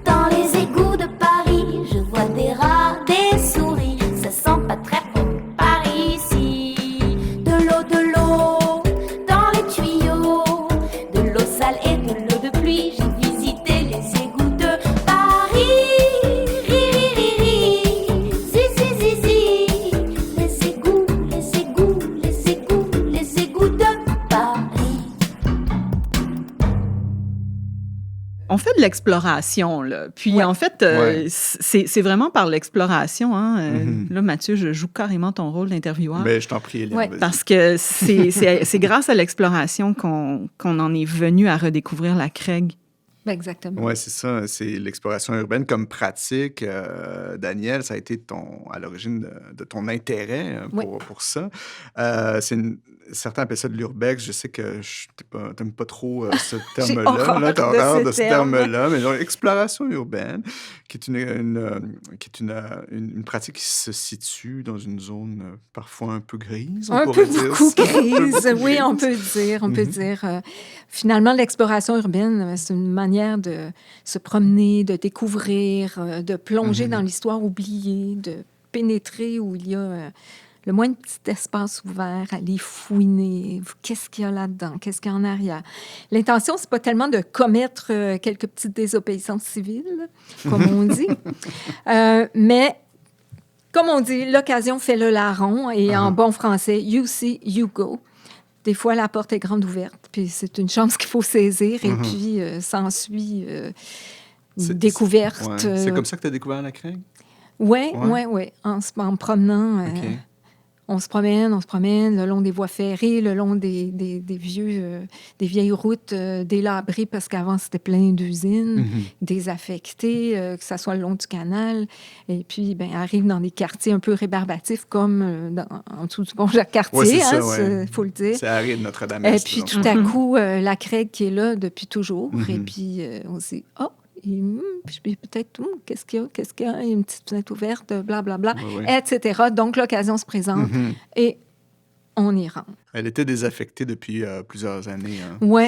dans les égouts de Paris. Je vois des rats, des souris, ça sent pas très bon par ici. De l'eau dans les tuyaux, de l'eau sale et de l'eau de pluie. J'ai visité les égouts de Paris. Les égouts de Paris. On fait de l'exploration, là. Puis, Ouais. en fait, Ouais. c'est vraiment par l'exploration. Hein. Mhm. Là, Mathieu, je joue carrément ton rôle d'intervieweur. Ben, je t'en prie, Hélène. Ouais. vas-y. Parce que c'est grâce à l'exploration qu'on en est venu à redécouvrir la Craig. Exactement. Oui, c'est ça. C'est l'exploration urbaine comme pratique. Daniel, ça a été à l'origine de ton intérêt pour ça. Certains appellent ça de l'urbex. Je sais que tu n'aimes pas trop ce terme-là. horreur Tu as de horreur ce de ce terme. terme-là. Mais donc, exploration urbaine, qui est une pratique qui se situe dans une zone parfois un peu grise. On Un pourrait peu dire beaucoup ça. grise, oui, on Grise. peut dire. On peut Mhm. dire. Finalement, l'exploration urbaine, c'est une manière de se promener, de découvrir, de plonger dans l'histoire oubliée, de pénétrer où il y a le moins de petit espace ouvert, aller fouiner. Qu'est-ce qu'il y a là-dedans? Qu'est-ce qu'il y a en arrière? L'intention, c'est pas tellement de commettre quelques petites désobéissances civiles, comme on dit, mais comme on dit, l'occasion fait le larron, et en bon français, you see, you go. Des fois, la porte est grande ouverte, puis c'est une chance qu'il faut saisir, et puis s'ensuit une découverte. Ouais. C'est comme ça que tu as découvert la Craig? Oui, Ouais. oui, oui. En me promenant OK. On se promène le long des voies ferrées, le long des vieilles routes délabrées, parce qu'avant, c'était plein d'usines, désaffectées, que ça soit le long du canal. Et puis, arrive dans des quartiers un peu rébarbatifs, comme en dessous du pont Jacques-Cartier, Ouais, c'est ça, il faut le dire. C'est Harry de Notre-Dame. Et puis, tout à coup, la Craig qui est là depuis toujours. Et puis, on se dit, puis peut-être, qu'est-ce qu'il y a? Il y a une petite fenêtre ouverte, blablabla, etc. Donc, l'occasion se présente et on y rentre. Elle était désaffectée depuis plusieurs années. Oui,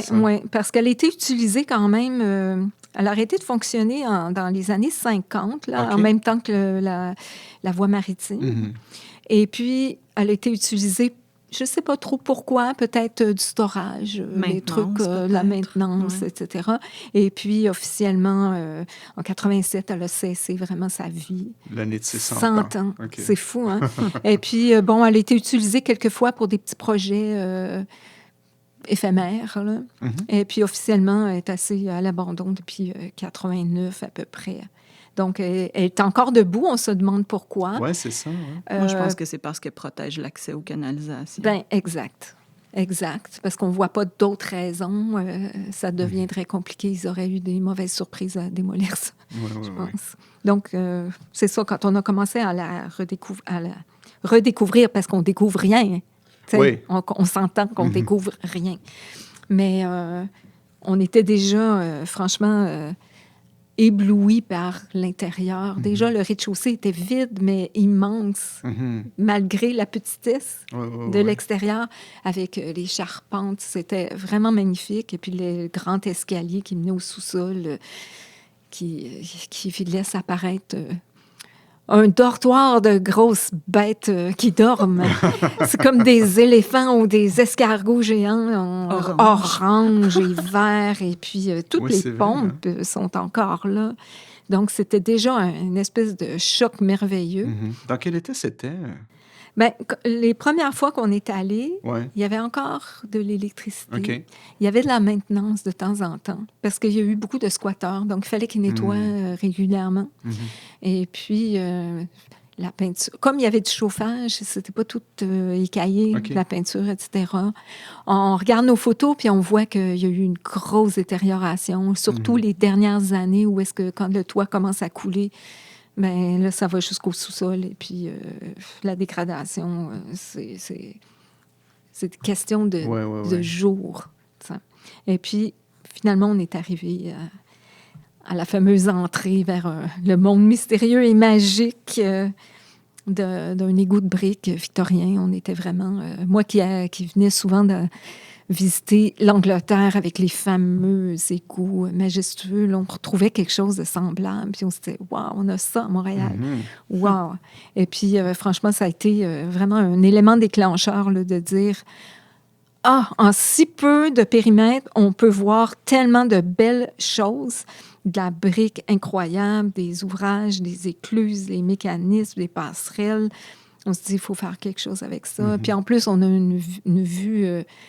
parce qu'elle a été utilisée quand même. Elle a arrêté de fonctionner dans les années 50, là, en même temps que la voie maritime. Et puis, elle a été utilisée. Je ne sais pas trop pourquoi, peut-être du storage, des trucs, la maintenance, etc. Et puis, officiellement, en 87, elle a cessé vraiment sa vie. L'année de ses 100 ans. Okay. C'est fou, hein? Et puis, elle a été utilisée quelquefois pour des petits projets éphémères. Là. Et puis, officiellement, elle est assez à l'abandon depuis 89 à peu près. Donc, elle est encore debout. On se demande pourquoi. Oui, c'est ça. Ouais. Moi, je pense que c'est parce qu'elle protège l'accès aux canalisations. Exact. Parce qu'on ne voit pas d'autres raisons. Ça deviendrait compliqué. Ils auraient eu des mauvaises surprises à démolir ça, je pense. Donc, c'est ça, quand on a commencé à la redécouvrir, parce qu'on ne découvre rien. On s'entend qu'on ne découvre rien. Mais on était déjà, franchement... ébloui par l'intérieur. Déjà, le rez-de-chaussée était vide, mais immense, malgré la petitesse de l'extérieur, avec les charpentes. C'était vraiment magnifique. Et puis, le grand escalier qui menait au sous-sol, qui laisse apparaître un dortoir de grosses bêtes qui dorment. C'est comme des éléphants ou des escargots géants orange et vert. Et puis, toutes les pompes sont encore là. Donc, c'était déjà une espèce de choc merveilleux. Dans quel état c'était? Les premières fois qu'on est allé, il y avait encore de l'électricité. Okay. Il y avait de la maintenance de temps en temps, parce qu'il y a eu beaucoup de squatteurs, donc il fallait qu'ils nettoient régulièrement. Et puis, la peinture, comme il y avait du chauffage, c'était pas tout écaillé, la peinture, etc. On regarde nos photos, puis on voit qu'il y a eu une grosse détérioration, surtout les dernières années, où est-ce que quand le toit commence à couler, là, ça va jusqu'au sous-sol. Et puis, la dégradation, c'est question de jours. Ça. Et puis, finalement, on est arrivé à la fameuse entrée vers le monde mystérieux et magique d'un égout de briques victorien. On était vraiment... moi qui venais souvent de visiter l'Angleterre avec les fameux égouts majestueux, là, on retrouvait quelque chose de semblable. Puis on se disait, waouh, on a ça à Montréal. Waouh! Et puis, franchement, ça a été vraiment un élément déclencheur là, de dire, en si peu de périmètre, on peut voir tellement de belles choses, de la brique incroyable, des ouvrages, des écluses, des mécanismes, des passerelles. On se dit, il faut faire quelque chose avec ça. Puis en plus, on a une vue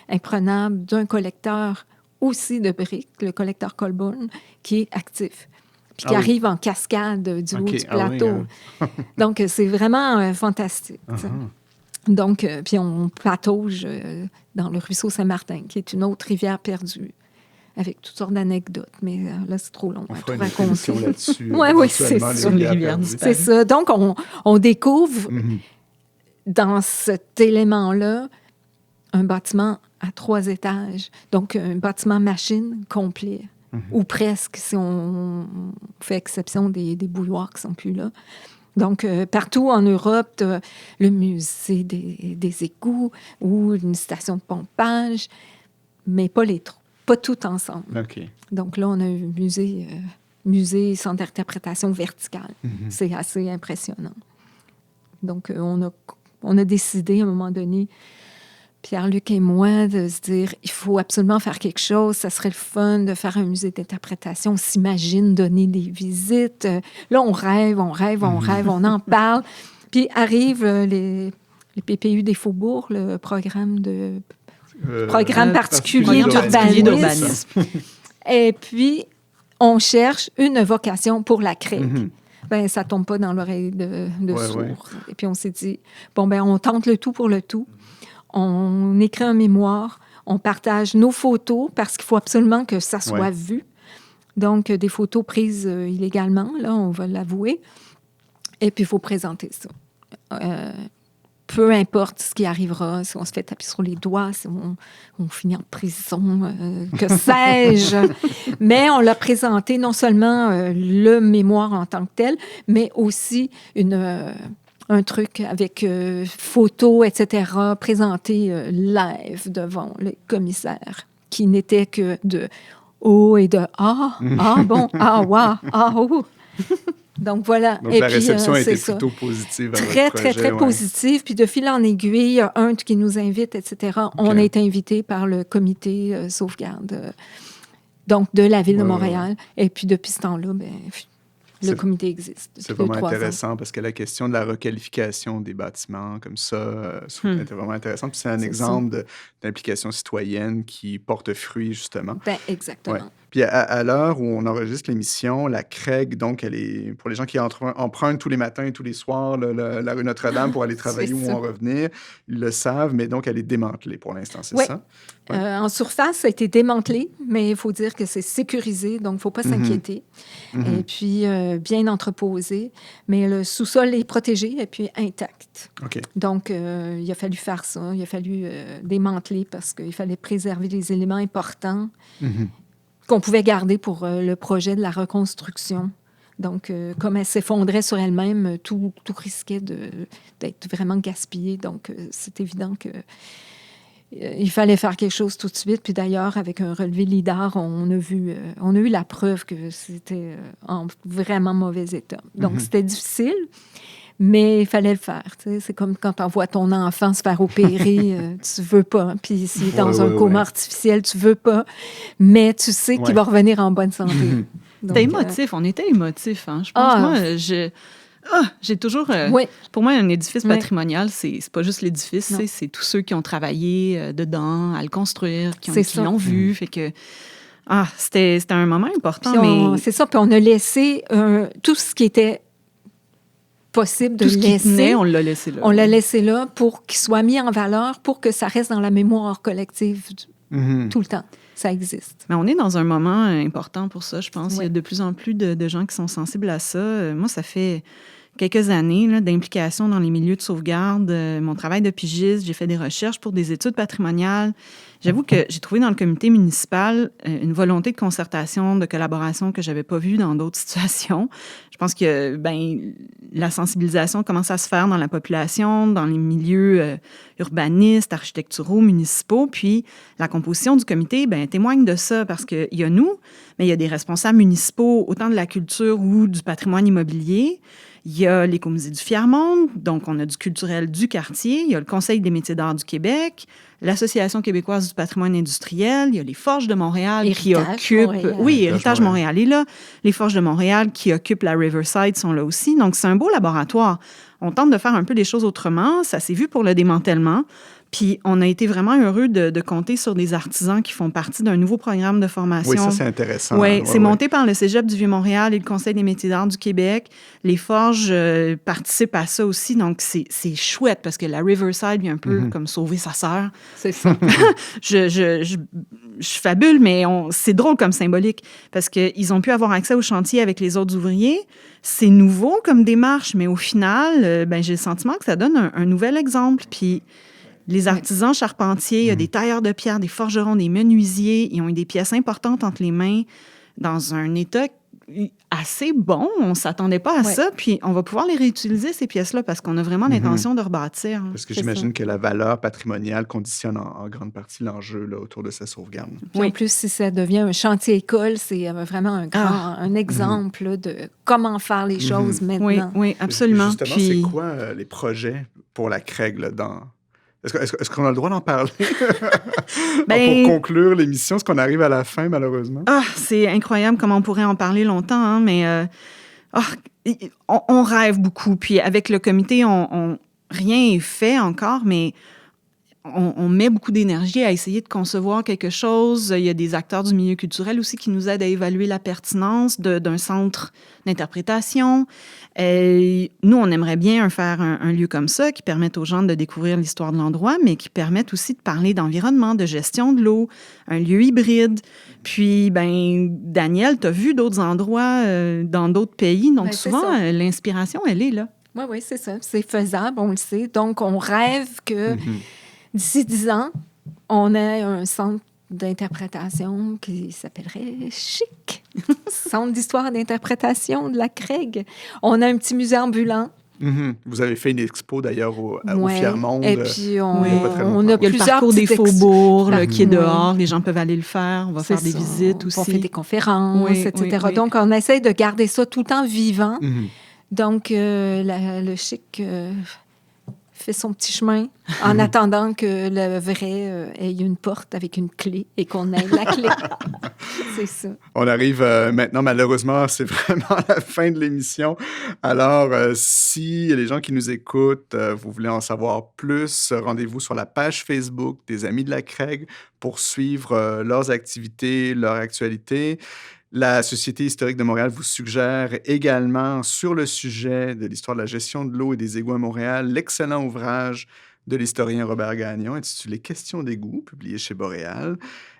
imprenable d'un collecteur aussi de briques, le collecteur Colburn, qui est actif, puis qui arrive en cascade du haut du plateau. Donc, c'est vraiment fantastique. Donc, puis on patauge dans le ruisseau Saint-Martin, qui est une autre rivière perdue, avec toutes sortes d'anecdotes. Mais là, c'est trop long à tout raconter. Là-dessus. Oui, c'est ça. Sur les rivières c'est ça. Donc, on découvre... dans cet élément-là, un bâtiment à 3 étages. Donc, un bâtiment machine complet, ou presque, si on fait exception des bouilloires qui ne sont plus là. Donc, partout en Europe, le musée des égouts ou une station de pompage, mais pas tout ensemble. Donc là, on a un musée centre d'interprétation verticale. C'est assez impressionnant. Donc, on a décidé, à un moment donné, Pierre-Luc et moi, de se dire, il faut absolument faire quelque chose. Ça serait le fun de faire un musée d'interprétation. On s'imagine donner des visites. Là, on rêve, on en parle. Puis arrive les PPU des Faubourgs, le programme particulier d'urbanisme. Et puis, on cherche une vocation pour la CREG. ben ça tombe pas dans l'oreille de sourd. ouais. Et puis on s'est dit, bon, ben on tente le tout pour le tout. On écrit un mémoire, on partage nos photos parce qu'il faut absolument que ça soit vu. Donc, des photos prises illégalement, là, on va l'avouer. Et puis, il faut présenter ça. Peu importe ce qui arrivera, si on se fait taper sur les doigts, si on finit en prison, que sais-je. Mais on l'a présenté non seulement le mémoire en tant que tel, mais aussi un truc avec photos, etc., présenté live devant le commissaire, qui n'était que de « oh » et de « ah, ah bon, ah, wow, ah, oh ». Donc, voilà. Donc, et la puis, réception a été c'est plutôt positive à très, votre projet. très positive. Puis, de fil en aiguille, il y a un qui nous invite, etc. On a été invité par le comité sauvegarde donc de la Ville de Montréal. Et puis, depuis ce temps-là, le comité existe. C'est vraiment intéressant parce que la question de la requalification des bâtiments comme ça était vraiment intéressante. Puis c'est un exemple d'implication citoyenne qui porte fruit, justement. Ben, exactement. Ouais. Puis à l'heure où on enregistre l'émission, la CREG, donc, elle est, pour les gens qui empruntent tous les matins et tous les soirs la rue Notre-Dame pour aller travailler ou en revenir, ils le savent, mais donc elle est démantelée pour l'instant, c'est ça? Ouais. En surface, ça a été démantelé, mais il faut dire que c'est sécurisé, donc il ne faut pas s'inquiéter. Et puis, bien entreposé, mais le sous-sol est protégé et puis intact. OK. Donc, il a fallu faire ça, il a fallu démanteler parce qu'il fallait préserver les éléments importants qu'on pouvait garder pour le projet de la reconstruction. Donc, comme elle s'effondrait sur elle-même, tout risquait d'être vraiment gaspillé. Donc, c'est évident que il fallait faire quelque chose tout de suite. Puis d'ailleurs, avec un relevé LIDAR, on a eu la preuve que c'était en vraiment mauvais état. Donc, c'était difficile, mais il fallait le faire. Tu sais. C'est comme quand on voit ton enfant se faire opérer, tu veux pas. Puis s'il est dans un coma artificiel, tu veux pas. Mais tu sais qu'il va revenir en bonne santé. C'était émotif. On était émotifs. Hein. Je pense, moi, j'ai toujours... Pour moi, un édifice patrimonial, c'est pas juste l'édifice, c'est tous ceux qui ont travaillé dedans, à le construire, qui l'ont vu. Fait que... c'était un moment important. C'est ça. Puis on a laissé tout ce qui était possible de laisser. Tout ce qui tenait, on l'a laissé là. On l'a laissé là pour qu'il soit mis en valeur, pour que ça reste dans la mémoire collective tout le temps. Ça existe. Mais on est dans un moment important pour ça, je pense. Il y a de plus en plus de gens qui sont sensibles à ça. Moi, ça fait quelques années là, d'implication dans les milieux de sauvegarde. Mon travail de pigiste, j'ai fait des recherches pour des études patrimoniales. J'avoue que j'ai trouvé dans le comité municipal une volonté de concertation, de collaboration que je n'avais pas vue dans d'autres situations. Je pense que la sensibilisation commence à se faire dans la population, dans les milieux urbanistes, architecturaux, municipaux. Puis la composition du comité témoigne de ça parce qu'il y a nous, mais il y a des responsables municipaux, autant de la culture ou du patrimoine immobilier. Il y a l'Écomusée du Fier-Monde, donc on a du culturel du quartier. Il y a le Conseil des métiers d'art du Québec, l'Association québécoise du patrimoine industriel. Il y a les Forges de Montréal qui occupent... Montréal. Oui, Héritage Montréal est là. Les Forges de Montréal qui occupent la Riverside sont là aussi. Donc, c'est un beau laboratoire. On tente de faire un peu les choses autrement. Ça s'est vu pour le démantèlement. Puis, on a été vraiment heureux de compter sur des artisans qui font partie d'un nouveau programme de formation. Oui, ça, c'est intéressant. Oui, c'est monté par le Cégep du Vieux-Montréal et le Conseil des métiers d'art du Québec. Les Forges participent à ça aussi. Donc, c'est chouette parce que la Riverside vient un peu comme sauver sa sœur. C'est ça. je fabule, mais c'est drôle comme symbolique parce qu'ils ont pu avoir accès au chantier avec les autres ouvriers. C'est nouveau comme démarche, mais au final, j'ai le sentiment que ça donne un nouvel exemple. Puis, les artisans charpentiers, il y a des tailleurs de pierre, des forgerons, des menuisiers. Ils ont eu des pièces importantes entre les mains dans un état assez bon. On ne s'attendait pas à ça. Puis, on va pouvoir les réutiliser, ces pièces-là, parce qu'on a vraiment l'intention de rebâtir. Parce que j'imagine que la valeur patrimoniale conditionne en grande partie l'enjeu là, autour de sa sauvegarde. Puis en plus, si ça devient un chantier-école, c'est vraiment un exemple là, de comment faire les choses maintenant. Oui, absolument. Justement, c'est quoi les projets pour la CREG là, dans... Est-ce qu'on a le droit d'en parler? Pour conclure l'émission, est-ce qu'on arrive à la fin, malheureusement? C'est incroyable comment on pourrait en parler longtemps, hein, mais on rêve beaucoup. Puis avec le comité, rien n'est fait encore, mais on met beaucoup d'énergie à essayer de concevoir quelque chose. Il y a des acteurs du milieu culturel aussi qui nous aident à évaluer la pertinence d'un centre d'interprétation. Nous, on aimerait bien faire un lieu comme ça qui permette aux gens de découvrir l'histoire de l'endroit, mais qui permette aussi de parler d'environnement, de gestion de l'eau, un lieu hybride. Puis, Daniel, tu as vu d'autres endroits dans d'autres pays, donc souvent, l'inspiration, elle est là. Oui, c'est ça. C'est faisable, on le sait. Donc, on rêve que d'ici 10 ans, on ait un centre d'interprétation qui s'appellerait CHIC, Centre d'histoire d'interprétation de la Craig. On a un petit musée ambulant. Vous avez fait une expo, d'ailleurs, au Fier-Monde. Et puis, on a il y a plusieurs le parcours des faubourgs qui est dehors. Oui. Les gens peuvent aller le faire. On va faire des visites aussi. On fait des conférences, etc. Oui. Donc, on essaie de garder ça tout le temps vivant. Donc, le CHIC fait son petit chemin en attendant que le vrai ait une porte avec une clé et qu'on ait la clé. C'est ça. On arrive maintenant, malheureusement, c'est vraiment la fin de l'émission. Alors, si les gens qui nous écoutent, vous voulez en savoir plus, rendez-vous sur la page Facebook des Amis de la Craig pour suivre leurs activités, leur actualité. La Société historique de Montréal vous suggère également, sur le sujet de l'histoire de la gestion de l'eau et des égouts à Montréal, l'excellent ouvrage de l'historien Robert Gagnon, intitulé « Questions d'égouts », publié chez Boréal,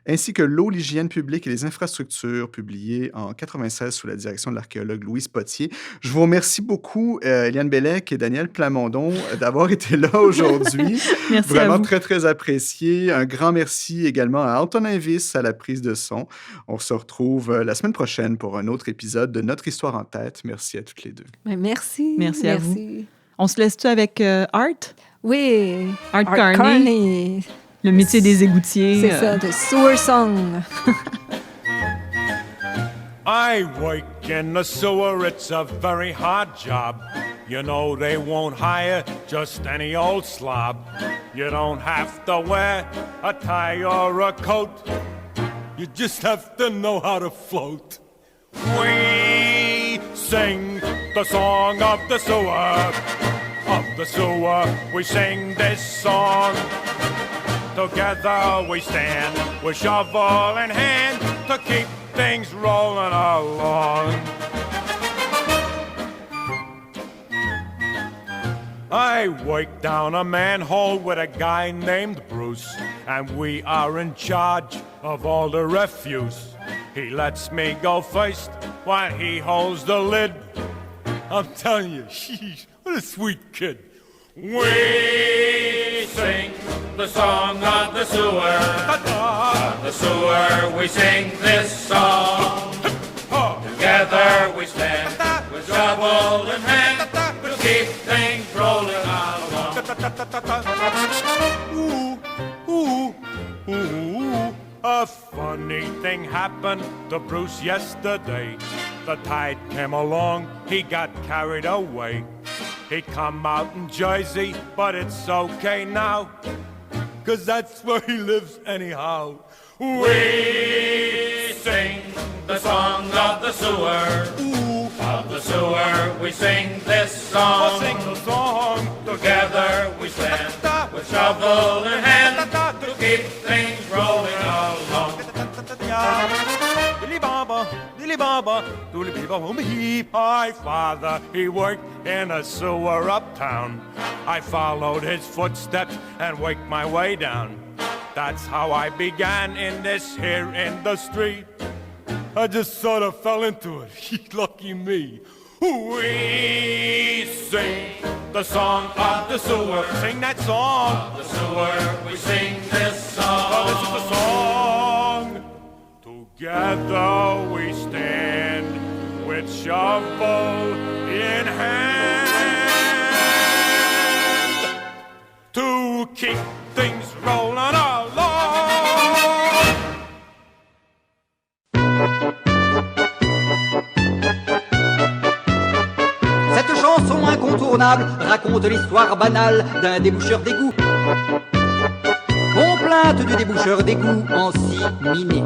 ainsi que « L'eau, l'hygiène publique et les infrastructures », publié en 1996 sous la direction de l'archéologue Louise Potier. Je vous remercie beaucoup, Éliane Bellec et Daniel Plamondon, d'avoir été là aujourd'hui. Merci Vraiment à vous. très, très apprécié. Un grand merci également à Antonin Vyss à la prise de son. On se retrouve la semaine prochaine pour un autre épisode de Notre Histoire en tête. Merci à toutes les deux. Merci. Merci à vous. On se laisse-tu avec Art? Oui. Art Carney. Le métier des égoutiers. C'est ça, de Sewer Song. I work in the sewer, it's a very hard job. You know they won't hire just any old slob. You don't have to wear a tie or a coat. You just have to know how to float. We sing the song of the sewer. Of the sewer, we sing this song. Together we stand with shovel in hand to keep things rolling along. I work down a manhole with a guy named Bruce, and we are in charge of all the refuse. He lets me go first while he holds the lid. I'm telling you, sheesh, what a sweet kid. We sing the song of the sewer. Of the sewer, we sing this song. Together we stand with shovel in hand to keep things rolling along. Ooh, ooh, ooh. A funny thing happened to Bruce yesterday. The tide came along, he got carried away. He come out in Jersey, but it's okay now, 'cause that's where he lives anyhow. We sing the song of the sewer. Ooh. Of the sewer, we sing this song. We'll sing the song. Together we stand with shovel in hand to keep things rolling along. Dilly baba, doodly beep. My father, he worked in a sewer uptown. I followed his footsteps and worked my way down. That's how I began in this here industry. I just sort of fell into it. Lucky me. We sing the song of the sewer. Sing that song. Of the sewer, we sing this song. Oh, this is the song. Together we stand with shovel in hand to keep things rolling along. Cette chanson incontournable raconte l'histoire banale d'un déboucheur d'égout. Complainte du déboucheur d'égout en scie minée.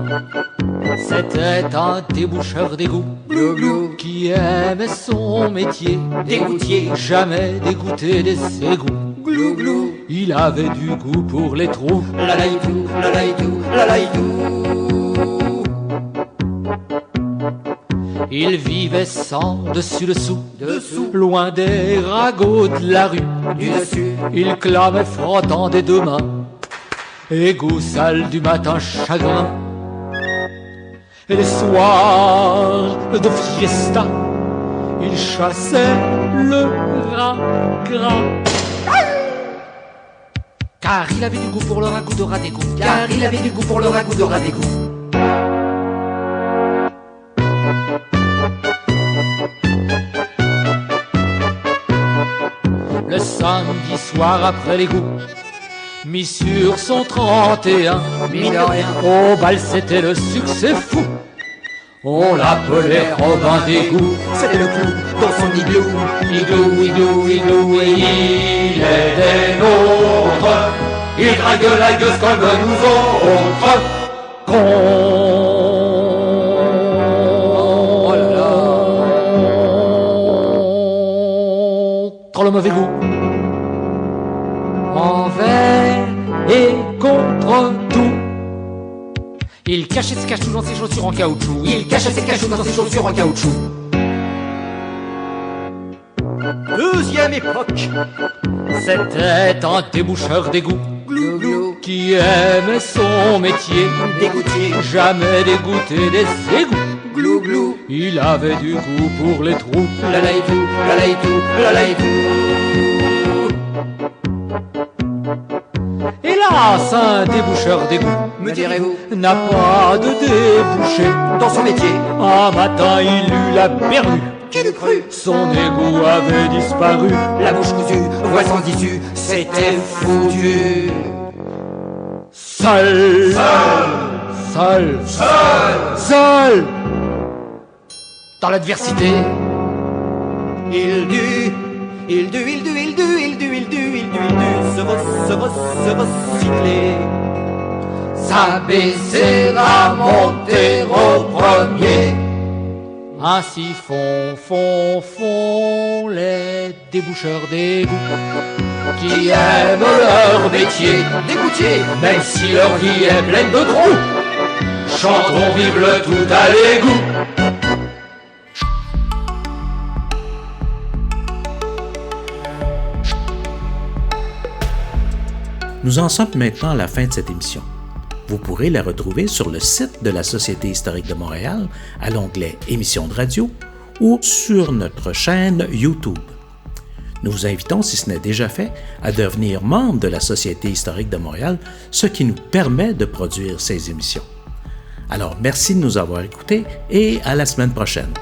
C'était un déboucheur d'égout qui aimait son métier, dégoutier, jamais dégoûté des égouts. Glou glou. il avait du goût pour les trous. La laïtou, la laïtou, la laïtou. Il vivait sans dessus-dessous, loin des ragots de la rue. Du dessus, il clamait frottant des deux mains, égout sale du matin chagrin. Et les soirs de fiesta, il chassait le rat gras. Car il avait du goût pour le ragoût de rat d'égout. Car il avait du goût pour le ragoût de rat d'égout. Le samedi soir après l'égout, mis sur son 31, mine de rien, au bal c'était le succès fou. On l'appelait Robin d'égout, c'était le clou dans son igloo. Igloo, igloo, igloo, et il est des nôtres. Il drague la gueuse comme nous autres. Oh là là. Contre le mauvais goût. Envers et contre tout. Il cachait ses cachous dans ses chaussures en caoutchouc. Il cachait ses cachous dans ses chaussures en caoutchouc. Deuxième époque, c'était un déboucheur d'égout qui aimait son métier, dégoutier, jamais dégoûté des égouts. Glou glou, il avait du goût pour les trous. La laïtou, la laïtou, la laïtou. Hélas, un déboucheur d'égout, me direz-vous, n'a pas de débouché dans son métier. Un matin, il eut la berlue. Qui l'eût cru? Son égout avait disparu. La bouche cousue, voix sans issue, c'était foutu. Seul, seul, seul, seul, dans l'adversité, il dut se recycler. S'abaisser à monter au premier. Ainsi font les déboucheurs d'égout qui aiment leur métier d'égoutier, même si leur vie est pleine de trous. Chantons vive le tout à l'égout. Nous en sommes maintenant à la fin de cette émission. Vous pourrez la retrouver sur le site de la Société historique de Montréal, à l'onglet Émissions de radio ou sur notre chaîne YouTube. Nous vous invitons, si ce n'est déjà fait, à devenir membre de la Société historique de Montréal, ce qui nous permet de produire ces émissions. Alors, merci de nous avoir écoutés et à la semaine prochaine.